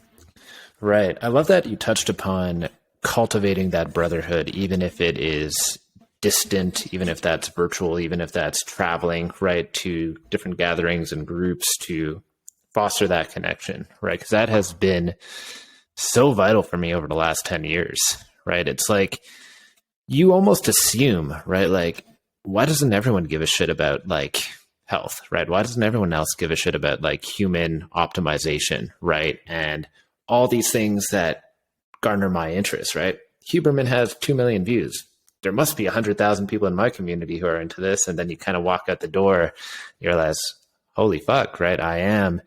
Right. I love that you touched upon cultivating that brotherhood, even if it is distant, even if that's virtual, even if that's traveling, right, to different gatherings and groups to foster that connection, right? Because that has been so vital for me over the last 10 years, right? It's like you almost assume, right? Like, why doesn't everyone give a shit about like health, right? Why doesn't everyone else give a shit about like human optimization, right? And all these things that garner my interest, right? Huberman has 2 million views. There must be 100,000 people in my community who are into this. And then you kind of walk out the door, you realize, holy fuck, right? I am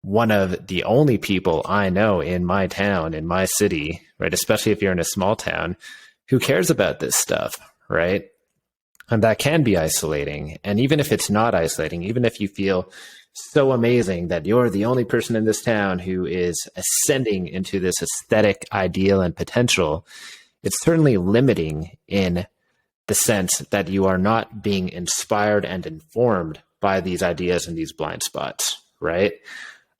one of the only people I know in my town, in my city, right? Especially if you're in a small town, who cares about this stuff, right? And that can be isolating. And even if it's not isolating, even if you feel so amazing that you're the only person in this town who is ascending into this aesthetic ideal and potential, it's certainly limiting in the sense that you are not being inspired and informed by these ideas and these blind spots, right?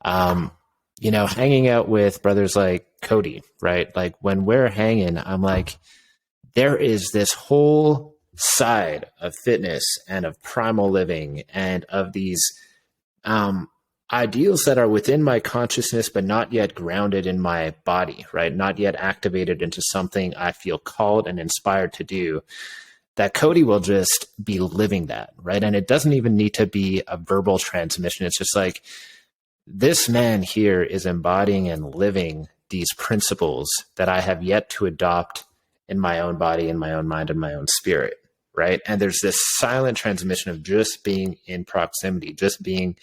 Hanging out with brothers like Cody, right? Like when we're hanging, I'm like, there is this whole side of fitness and of primal living and of these ideals that are within my consciousness, but not yet grounded in my body, right? Not yet activated into something I feel called and inspired to do, that Cody will just be living that, right? And it doesn't even need to be a verbal transmission. It's just like, this man here is embodying and living these principles that I have yet to adopt in my own body, in my own mind, and my own spirit, right? And there's this silent transmission of just being in proximity, just being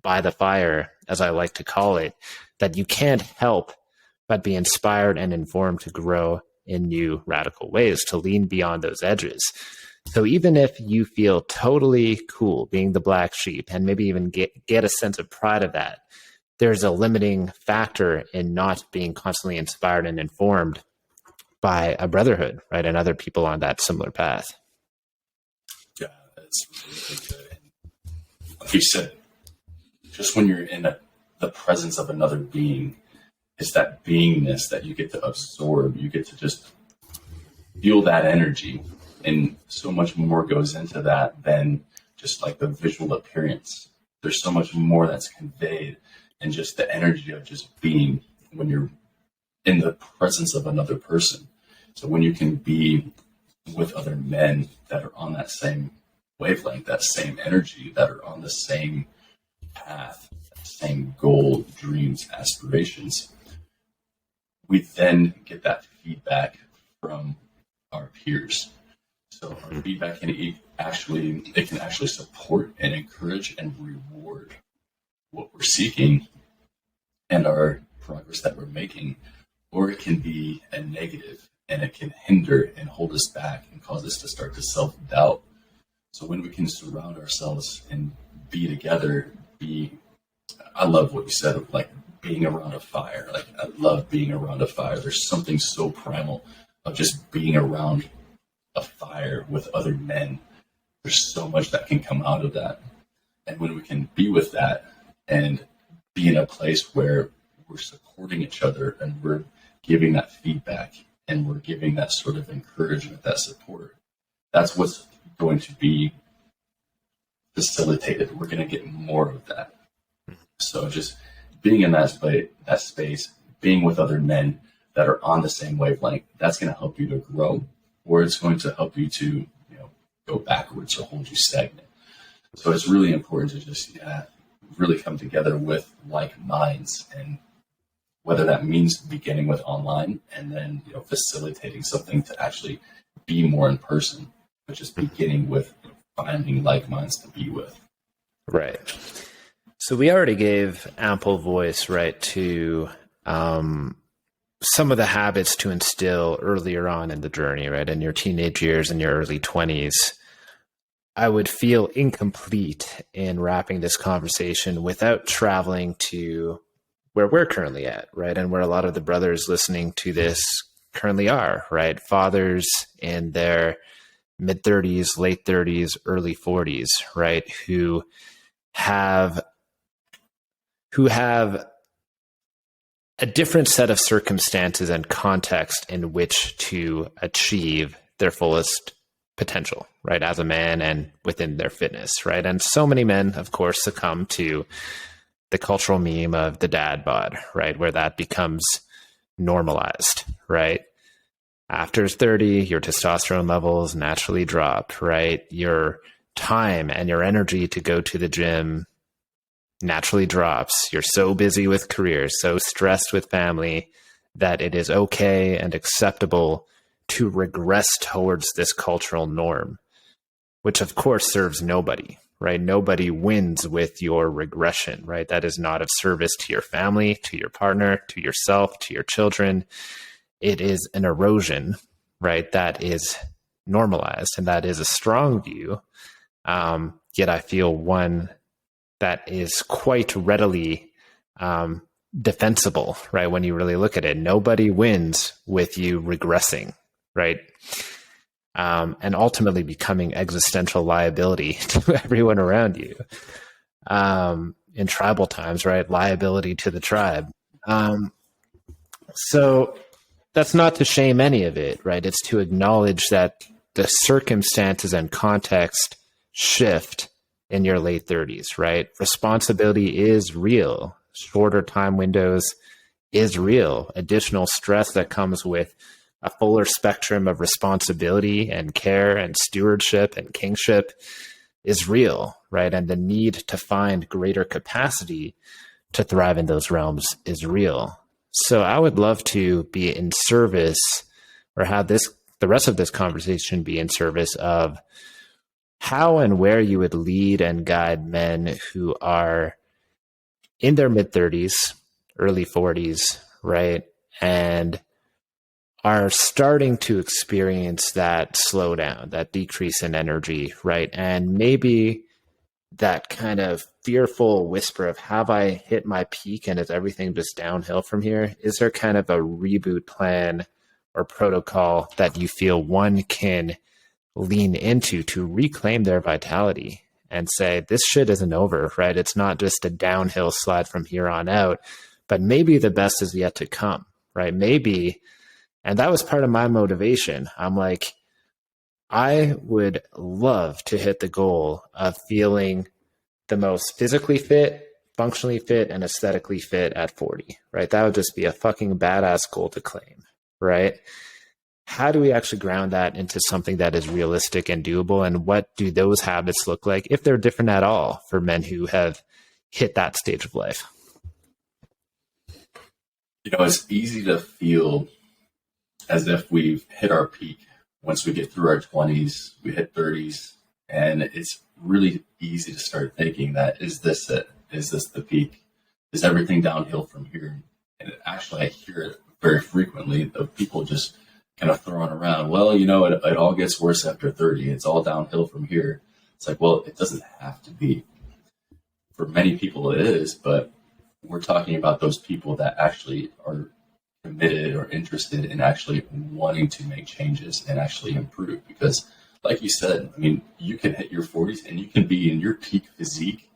by the fire, as I like to call it, that you can't help but be inspired and informed to grow in new radical ways, to lean beyond those edges. So even if you feel totally cool being the black sheep and maybe even get a sense of pride of that, there's a limiting factor in not being constantly inspired and informed by a brotherhood, right? And other people on that similar path. Yeah, that's really good. Like you said, just when you're in the presence of another being, it's that beingness that you get to absorb. You get to just feel that energy. And so much more goes into that than just like the visual appearance. There's so much more that's conveyed, and just the energy of just being when you're in the presence of another person. So when you can be with other men that are on that same wavelength, that same energy, that are on the same path, same goal, dreams, aspirations, we then get that feedback from our peers. So our feedback can actually support and encourage and reward what we're seeking and our progress that we're making, or it can be a negative and it can hinder and hold us back and cause us to start to self-doubt. So when we can surround ourselves and be together, I love what you said of like being around a fire. Like I love being around a fire. There's something so primal of just being around a fire with other men. There's so much that can come out of that. And when we can be with that and be in a place where we're supporting each other and we're giving that feedback and we're giving that sort of encouragement, that support, that's what's going to be facilitated. We're going to get more of that. So just being in that space, being with other men that are on the same wavelength, that's going to help you to grow, or it's going to help you to, go backwards or hold you stagnant. So it's really important to just really come together with like minds, and whether that means beginning with online and then facilitating something to actually be more in person, but just beginning with finding like minds to be with. Right. So we already gave ample voice, right, to some of the habits to instill earlier on in the journey, right, in your teenage years and your early 20s. I would feel incomplete in wrapping this conversation without traveling to where we're currently at, right, and where a lot of the brothers listening to this currently are, right, fathers in their mid-30s, late 30s, early 40s, right, who have a different set of circumstances and context in which to achieve their fullest potential, right, as a man and within their fitness, right? And so many men, of course, succumb to the cultural meme of the dad bod, right, where that becomes normalized, right? After 30, your testosterone levels naturally drop, right? Your time and your energy to go to the gym naturally drops. You're so busy with career, so stressed with family, that it is okay and acceptable to regress towards this cultural norm, which of course serves nobody, right? Nobody wins with your regression, right? That is not of service to your family, to your partner, to yourself, to your children. It is an erosion, right? That is normalized, and that is a strong view. Yet I feel one that is quite readily defensible, right? When you really look at it, nobody wins with you regressing, right? And ultimately becoming existential liability to everyone around you. In tribal times, right? Liability to the tribe. So that's not to shame any of it, right? It's to acknowledge that the circumstances and context shift in your late 30s, right? Responsibility is real. Shorter time windows is real. Additional stress that comes with a fuller spectrum of responsibility and care and stewardship and kingship is real, right? And the need to find greater capacity to thrive in those realms is real. So I would love to be in service, or have the rest of this conversation be in service of how and where you would lead and guide men who are in their mid-30s, early 40s, right? And are starting to experience that slowdown, that decrease in energy, right? And maybe that kind of fearful whisper of, have I hit my peak and is everything just downhill from here? Is there kind of a reboot plan or protocol that you feel one can lean into to reclaim their vitality and say, this shit isn't over, right? It's not just a downhill slide from here on out, but maybe the best is yet to come, right? Maybe. And that was part of my motivation. I'm like, I would love to hit the goal of feeling the most physically fit, functionally fit, and aesthetically fit at 40, right? That would just be a fucking badass goal to claim, right? How do we actually ground that into something that is realistic and doable? And what do those habits look like, if they're different at all, for men who have hit that stage of life? It's easy to feel as if we've hit our peak. Once we get through our 20s, we hit 30s, and it's really easy to start thinking that, is this it? Is this the peak? Is everything downhill from here? And actually, I hear it very frequently of people just kind of throwing around, well, it all gets worse after 30. It's all downhill from here. It's like, well, it doesn't have to be. For many people it is, but we're talking about those people that actually are committed or interested in actually wanting to make changes and actually improve. Because like you said, you can hit your 40s and you can be in your peak physique,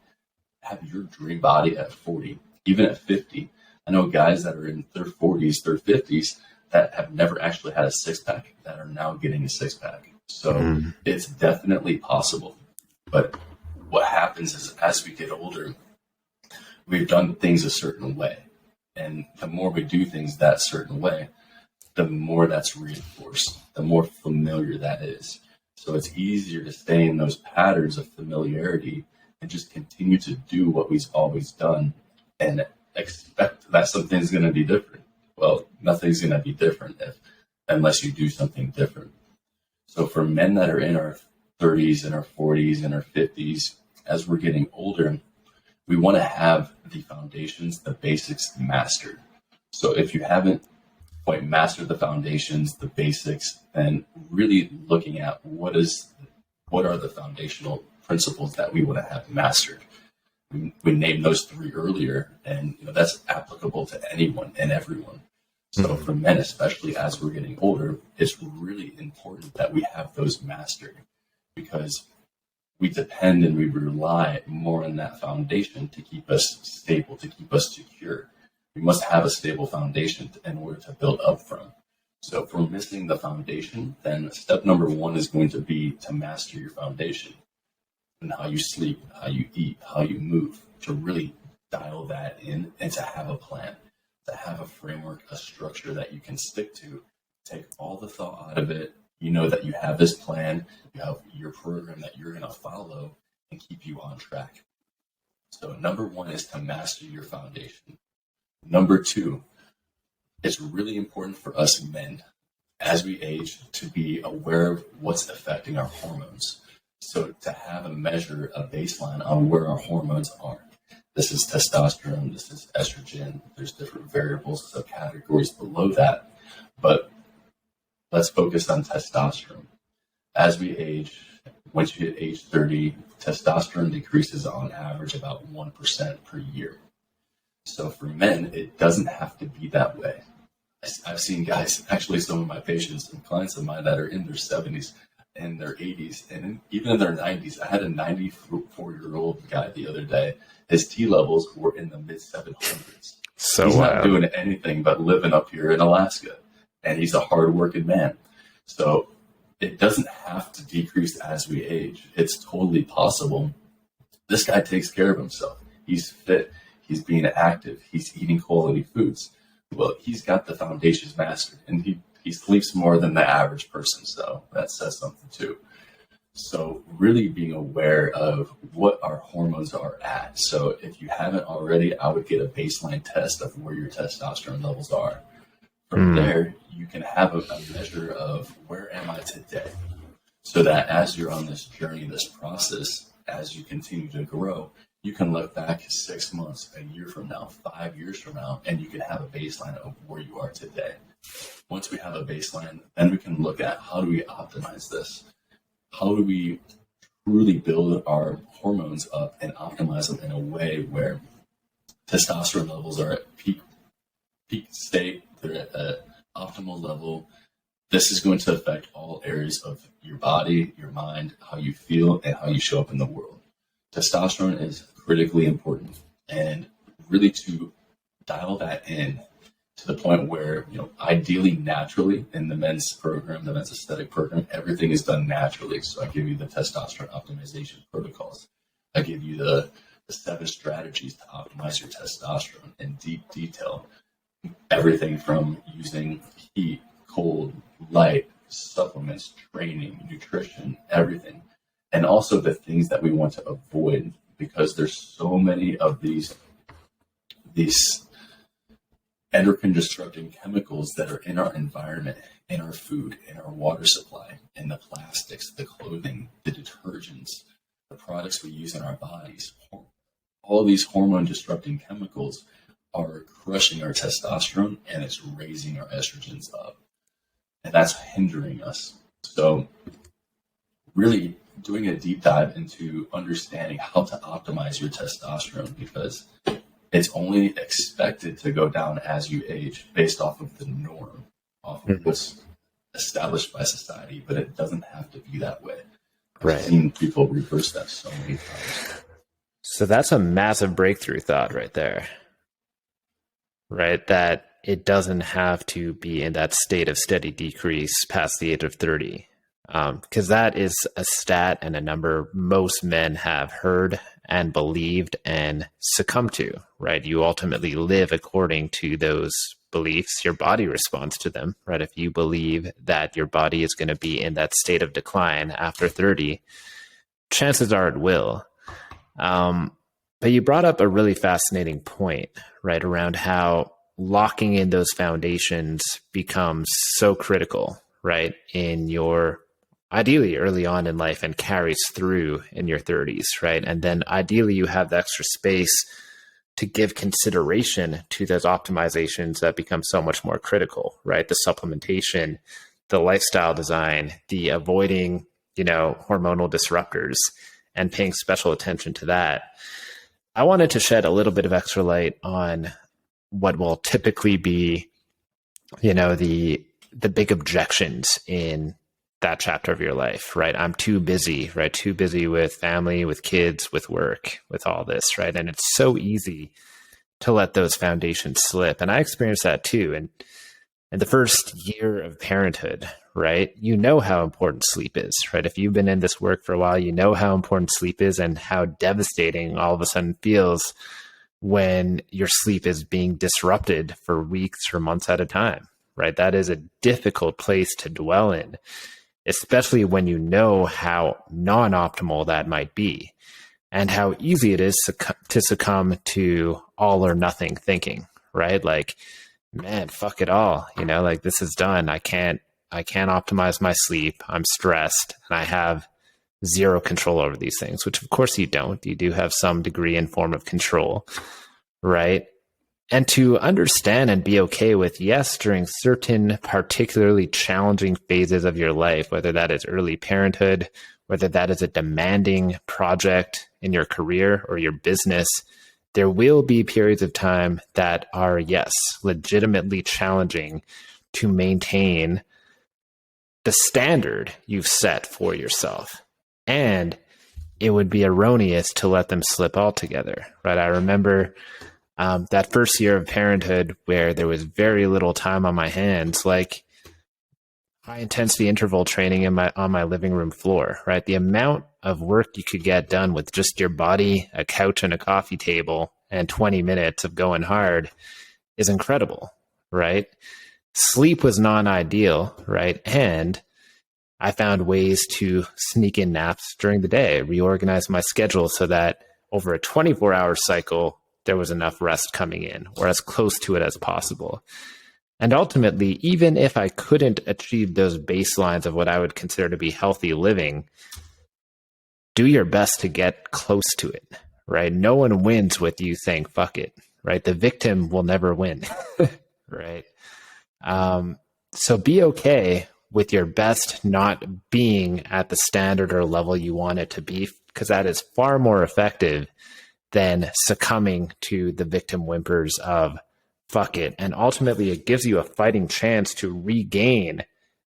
have your dream body at 40, even at 50. I know guys that are in their 40s, their 50s that have never actually had a six-pack that are now getting a six-pack. So it's definitely possible. But what happens is, as we get older, we've done things a certain way. And the more we do things that certain way, the more that's reinforced, the more familiar that is. So it's easier to stay in those patterns of familiarity and just continue to do what we've always done and expect that something's going to be different. Well, nothing's going to be different unless you do something different. So for men that are in our 30s and our 40s and our 50s, as we're getting older, we want to have the foundations, the basics mastered. So if you haven't quite mastered the foundations, the basics, then really looking at what are the foundational principles that we want to have mastered. We named those three earlier, and that's applicable to anyone and everyone. So for men, especially as we're getting older, it's really important that we have those mastered, because we depend and we rely more on that foundation to keep us stable, to keep us secure. We must have a stable foundation in order to build up from. So if we're missing the foundation, then step number one is going to be to master your foundation and how you sleep, how you eat, how you move, to really dial that in and to have a plan, to have a framework, a structure that you can stick to, take all the thought out of it. You know that you have this plan, you have your program that you're going to follow and keep you on track. So number one is to master your foundation. Number two, it's really important for us men as we age to be aware of what's affecting our hormones. So to have a measure, a baseline on where our hormones are. This is testosterone, this is estrogen, there's different variables, subcategories below that. But let's focus on testosterone. As we age, once you hit age 30, testosterone decreases on average about 1% per year. So for men, it doesn't have to be that way. I've seen guys, actually some of my patients and clients of mine that are in their 70s and their 80s and even in their 90s. I had a 94-year-old guy the other day. His T levels were in the mid 700s. So he's not doing anything but living up here in Alaska. And he's a hard-working man. So it doesn't have to decrease as we age. It's totally possible. This guy takes care of himself. He's fit. He's being active. He's eating quality foods. Well, he's got the foundations mastered, and he sleeps more than the average person. So that says something too. So really being aware of what our hormones are at. So if you haven't already, I would get a baseline test of where your testosterone levels are. From there, you can have a measure of where am I today, so that as you're on this journey, this process, as you continue to grow, you can look back 6 months, a year from now, 5 years from now, and you can have a baseline of where you are today. Once we have a baseline, then we can look at how do we optimize this? How do we truly build our hormones up and optimize them in a way where testosterone levels are at peak state, they're at an optimal level. This is going to affect all areas of your body, your mind, how you feel, and how you show up in the world. Testosterone is critically important, and really to dial that in, to the point where, ideally naturally in the men's program, the men's aesthetic program, everything is done naturally. So I give you the testosterone optimization protocols. I give you the 7 strategies to optimize your testosterone in deep detail. Everything from using heat, cold, light, supplements, training, nutrition, everything. And also the things that we want to avoid, because there's so many of these endocrine disrupting chemicals that are in our environment, in our food, in our water supply, in the plastics, the clothing, the detergents, the products we use in our bodies. All these hormone disrupting chemicals are crushing our testosterone, and it's raising our estrogens up. And that's hindering us. So really doing a deep dive into understanding how to optimize your testosterone, because it's only expected to go down as you age based off of the norm, off of what's established by society, but it doesn't have to be that way. I've seen people reverse that so many times. So that's a massive breakthrough thought right there, right? That it doesn't have to be in that state of steady decrease past the age of 30. Because that is a stat and a number most men have heard and believed and succumbed to, right? You ultimately live according to those beliefs. Your body responds to them, right? If you believe that your body is going to be in that state of decline after 30, chances are it will. But you brought up a really fascinating point, right? Around how locking in those foundations becomes so critical, right? In your ideally early on in life and carries through in your 30s, right? And then ideally you have the extra space to give consideration to those optimizations that become so much more critical, right? The supplementation, the lifestyle design, the avoiding, hormonal disruptors, and paying special attention to that. I wanted to shed a little bit of extra light on what will typically be, the big objections in that chapter of your life, right? I'm too busy, right? Too busy with family, with kids, with work, with all this, right? And it's so easy to let those foundations slip. And I experienced that too. And in the first year of parenthood, right? You know how important sleep is, right? If you've been in this work for a while, you know how important sleep is and how devastating all of a sudden feels when your sleep is being disrupted for weeks or months at a time, right? That is a difficult place to dwell in, especially when you know how non-optimal that might be and how easy it is to succumb to all or nothing thinking, right? Like, man, fuck it all. This is done. I can't optimize my sleep. I'm stressed and I have zero control over these things, which of course you don't. You do have some degree and form of control, right? And to understand and be okay with, yes, during certain particularly challenging phases of your life, whether that is early parenthood, whether that is a demanding project in your career or your business, there will be periods of time that are, yes, legitimately challenging to maintain the standard you've set for yourself. And it would be erroneous to let them slip altogether, right? I remember that first year of parenthood where there was very little time on my hands, like high intensity interval training on my living room floor, right? The amount of work you could get done with just your body, a couch and a coffee table, and 20 minutes of going hard is incredible, right? Sleep was non-ideal, right? And I found ways to sneak in naps during the day, reorganize my schedule so that over a 24-hour cycle, there was enough rest coming in or as close to it as possible. And ultimately, even if I couldn't achieve those baselines of what I would consider to be healthy living, do your best to get close to it, right? No one wins with you saying, fuck it, right? The victim will never win, right? So be okay with your best not being at the standard or level you want it to be, because that is far more effective than succumbing to the victim whimpers of fuck it. And ultimately, it gives you a fighting chance to regain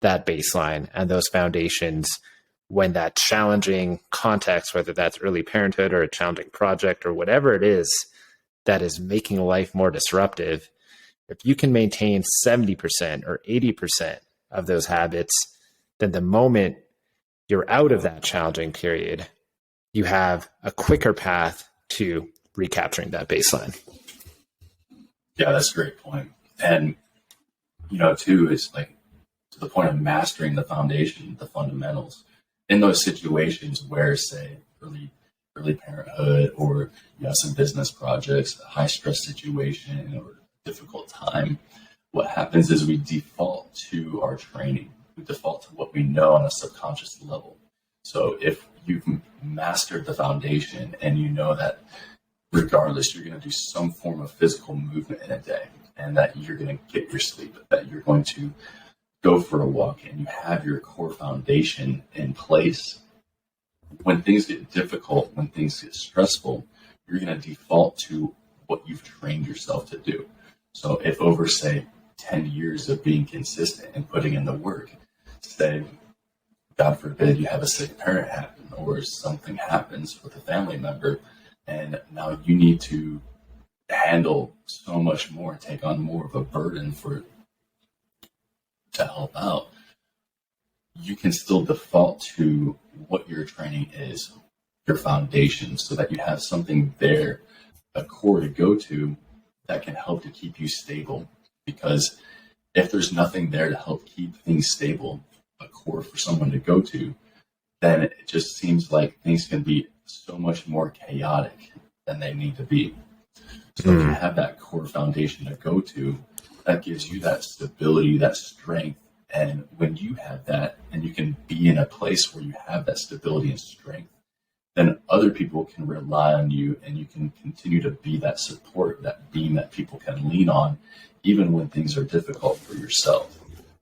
that baseline and those foundations when that challenging context, whether that's early parenthood or a challenging project or whatever it is that is making life more disruptive, If you can maintain 70% or 80% of those habits, then the moment you're out of that challenging period, you have a quicker path to recapturing that baseline. Yeah, that's a great point. And, too, it's like to the point of mastering the foundation, the fundamentals in those situations where, say, early parenthood, or you have some business projects, a high stress situation, or difficult time. What happens is we default to our training. We default to what we know on a subconscious level. So if you've mastered the foundation and you know that regardless, you're going to do some form of physical movement in a day, and that you're going to get your sleep, that you're going to go for a walk, and you have your core foundation in place, when things get difficult, when things get stressful, you're going to default to what you've trained yourself to do. So if over, say, 10 years of being consistent and putting in the work, say, God forbid, you have a sick parent happen, or something happens with a family member, and now you need to handle so much more, take on more of a burden to help out, you can still default to what your training is, your foundation, so that you have something there, a core to go to that can help to keep you stable. Because if there's nothing there to help keep things stable, a core for someone to go to, then it just seems like things can be so much more chaotic than they need to be. So if you have that core foundation to go to, that gives you that stability, that strength. And when you have that, and you can be in a place where you have that stability and strength, then other people can rely on you, and you can continue to be that support, that beam that people can lean on, even when things are difficult for yourself.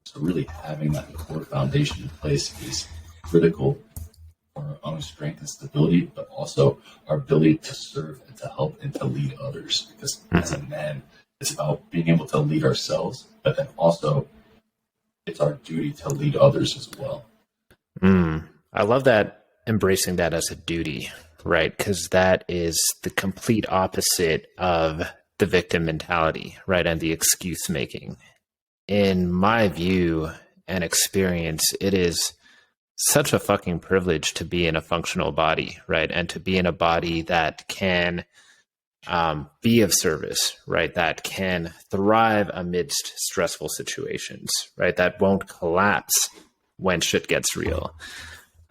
So really having that core foundation in place is critical for our own strength and stability, but also our ability to serve and to help and to lead others. Because as a man, it's about being able to lead ourselves, but then also it's our duty to lead others as well. I love that, embracing that as a duty, right? Because that is the complete opposite of the victim mentality, right? And the excuse making. In my view and experience, it is such a fucking privilege to be in a functional body, right? And to be in a body that can be of service, right? That can thrive amidst stressful situations, right? That won't collapse when shit gets real.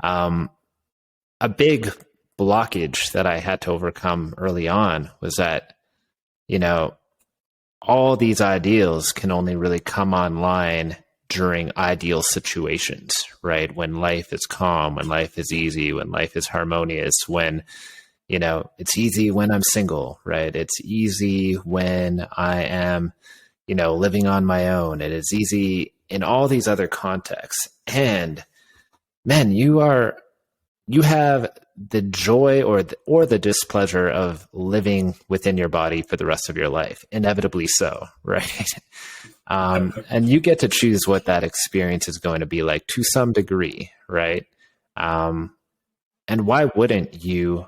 A big blockage that I had to overcome early on was that, all these ideals can only really come online during ideal situations, right? When life is calm, when life is easy, when life is harmonious, when, it's easy when I'm single, right? It's easy when I am, living on my own. It is easy in all these other contexts. And man, you have the joy or the displeasure of living within your body for the rest of your life, inevitably so, right? And you get to choose what that experience is going to be like to some degree, right? And why wouldn't you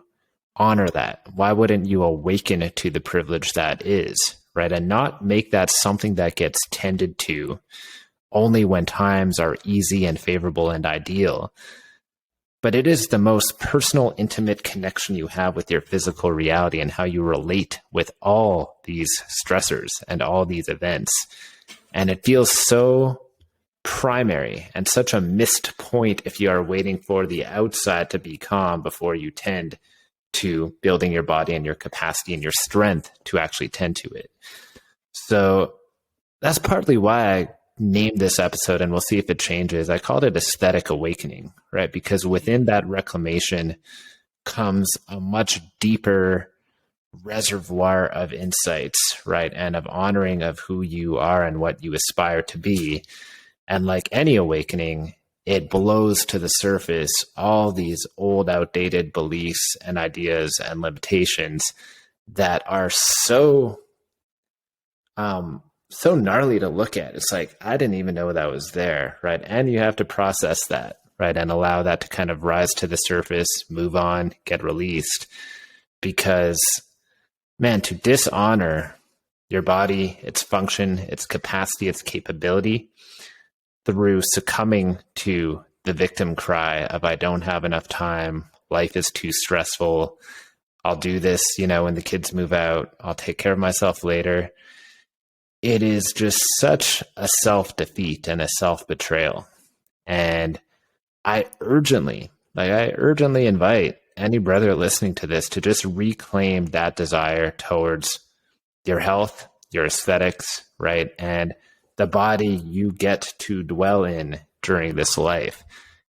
honor that? Why wouldn't you awaken to the privilege that is, right? And not make that something that gets tended to only when times are easy and favorable and ideal. But it is the most personal, intimate connection you have with your physical reality and how you relate with all these stressors and all these events. And it feels so primary and such a missed point if you are waiting for the outside to be calm before you tend to building your body and your capacity and your strength to actually tend to it. So that's partly why I named this episode, and we'll see if it changes. I called it Aesthetic Awakening, right? Because within that reclamation comes a much deeper reservoir of insights, right? And of honoring of who you are and what you aspire to be. And like any awakening, it blows to the surface all these old, outdated beliefs and ideas and limitations that are so gnarly to look at. It's like, I didn't even know that was there, right? And you have to process that, right? And allow that to kind of rise to the surface, move on, get released. Because, man, to dishonor your body, its function, its capacity, its capability through succumbing to the victim cry of I don't have enough time, life is too stressful, I'll do this, when the kids move out, I'll take care of myself later. It is just such a self-defeat and a self-betrayal. And I urgently invite any brother listening to this to just reclaim that desire towards your health, your aesthetics, right? And the body you get to dwell in during this life,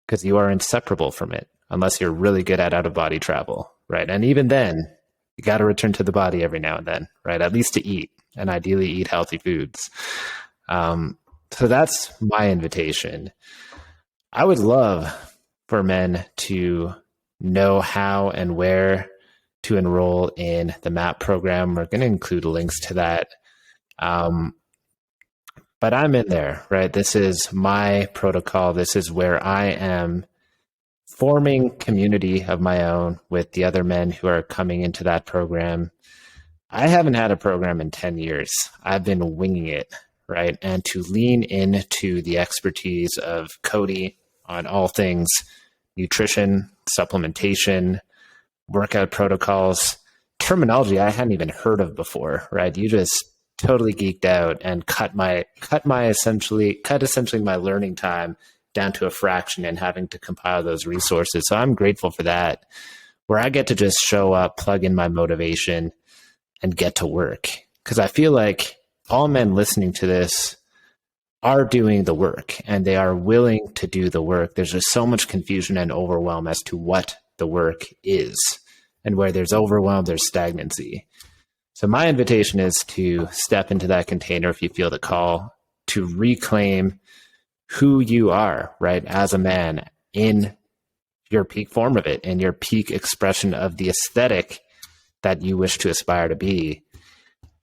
because you are inseparable from it unless you're really good at out-of-body travel, right? And even then, you got to return to the body every now and then, right? At least to eat, and ideally eat healthy foods. So that's my invitation. I would love for men to know how and where to enroll in the MAP program. We're going to include links to that. But I'm in there, right? This is my protocol. This is where I am forming community of my own with the other men who are coming into that program. I haven't had a program in 10 years. I've been winging it, right? And to lean into the expertise of Cody on all things nutrition, supplementation, workout protocols, terminology I hadn't even heard of before, right? You just totally geeked out and cut essentially my learning time down to a fraction and having to compile those resources. So I'm grateful for that, where I get to just show up, plug in my motivation, and get to work. Because I feel like all men listening to this are doing the work and they are willing to do the work. There's just so much confusion and overwhelm as to what the work is. And where there's overwhelm, there's stagnancy. So my invitation is to step into that container if you feel the call, to reclaim who you are, right, as a man in your peak form of it, in your peak expression of the aesthetic that you wish to aspire to be,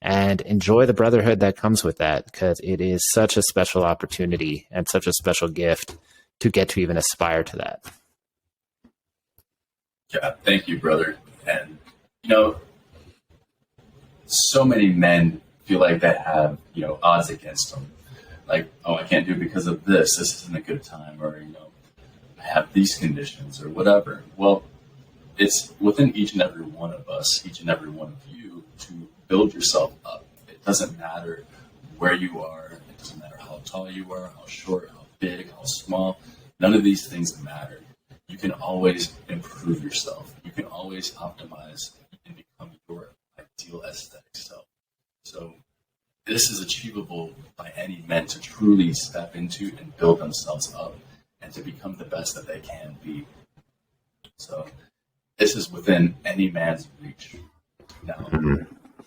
and enjoy the brotherhood that comes with that, because it is such a special opportunity and such a special gift to get to even aspire to that. Yeah, thank you, brother. And, so many men feel like they have, odds against them. Like, oh, I can't do it because of this. This isn't a good time. Or, I have these conditions or whatever. Well, it's within each and every one of us, each and every one of you, to build yourself up. It doesn't matter where you are. It doesn't matter how tall you are, how short, how big, how small. None of these things matter. You can always improve yourself. You can always optimize and become your ideal aesthetic self. So this is achievable by any men to truly step into and build themselves up and to become the best that they can be. So this is within any man's reach. Now,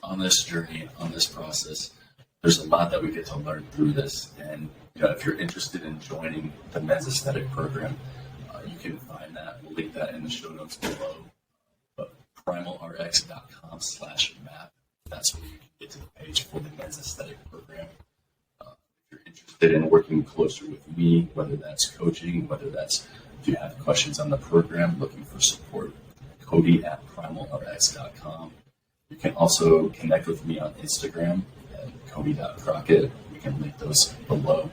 on this journey, on this process, there's a lot that we get to learn through this. And if you're interested in joining the Men's Aesthetic Program, you can find that. We'll link that in the show notes below. But primalrx.com/map. That's where you can get to the page for the Men's Aesthetic Program. If you're interested in working closer with me, whether that's coaching, whether that's if you have questions on the program, looking for support, Cody at primalrx.com. You can also connect with me on Instagram at Cody.Crockett. We can link those below.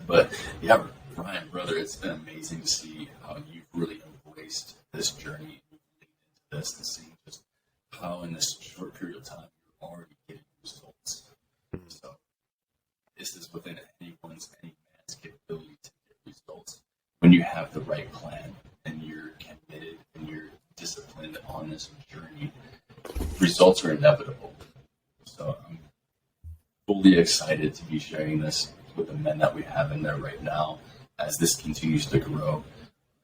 But yeah, Ryan, brother, it's been amazing to see how you've really embraced this journny into this and seeing just how in this short period of time you're already getting results. So this is within any man's capability to get results when you have the right plan and you're committed and you're disciplined on this journey. Results are inevitable. So I'm fully excited to be sharing this with the men that we have in there right now as this continues to grow,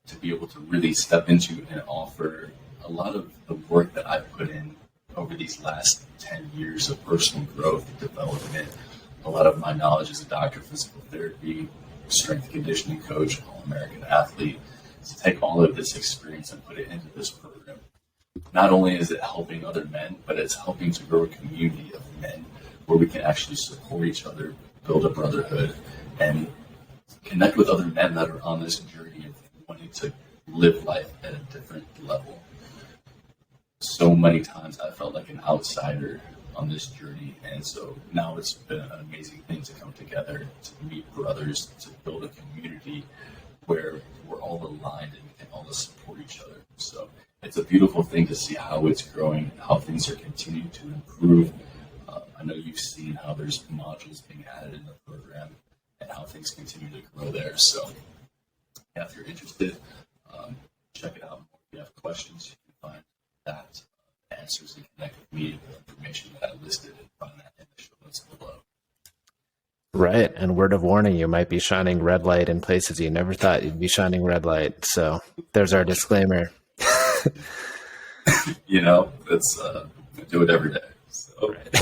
to be able to really step into and offer a lot of the work that I've put in over these last 10 years of personal growth, development, a lot of my knowledge as a doctor of physical therapy, strength conditioning coach, All-American athlete, to take all of this experience and put it into this program. Not only is it helping other men, but it's helping to grow a community of men where we can actually support each other, build a brotherhood, and connect with other men that are on this journey of wanting to live life at a different level. So many times I felt like an outsider on this journey. And so now it's been an amazing thing to come together, to meet brothers, to build a community where we're all aligned and we can all support each other. So it's a beautiful thing to see how it's growing, how things are continuing to improve. I know you've seen how there's modules being added in the program and how things continue to grow there. So yeah, if you're interested, check it out. If you have questions, you can find that answers and connect with me with the information that I listed and find that in the show notes below. Right. And word of warning, you might be shining red light in places you never thought you'd be shining red light. So there's our disclaimer. It's I do it every day. So Right.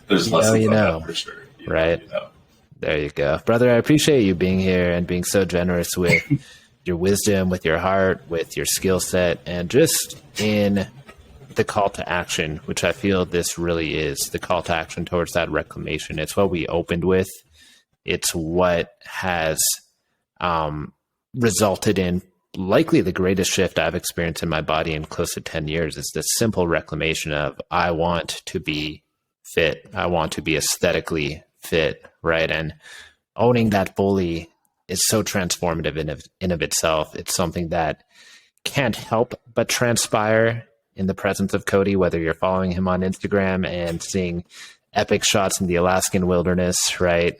there's lessons on that for sure. Right. There you go. Brother, I appreciate you being here and being so generous with your wisdom, with your heart, with your skill set, and just in the call to action, which I feel this really is the call to action towards that reclamation. It's what we opened with. It's what has resulted in likely the greatest shift I've experienced in my body in close to 10 years is this simple reclamation of I want to be fit. I want to be aesthetically fit, right? And owning that fully is so transformative in of itself. It's something that can't help but transpire in the presence of Cody, whether you're following him on Instagram and seeing epic shots in the Alaskan wilderness, right?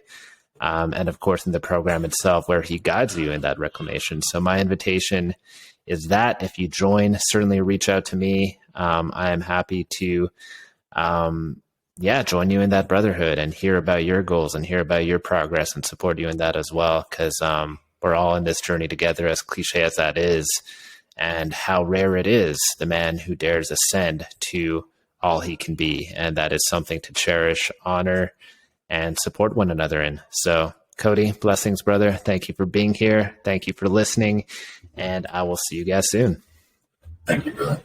And of course in the program itself where he guides you in that reclamation. So my invitation is that if you join, certainly reach out to me. I am happy to, join you in that brotherhood and hear about your goals and hear about your progress and support you in that as well. Cause, we're all in this journey together, as cliche as that is, and how rare it is, the man who dares ascend to all he can be. And that is something to cherish, honor, and support one another in. So Cody, blessings, brother. Thank you for being here. Thank you for listening. And I will see you guys soon. Thank you, brother.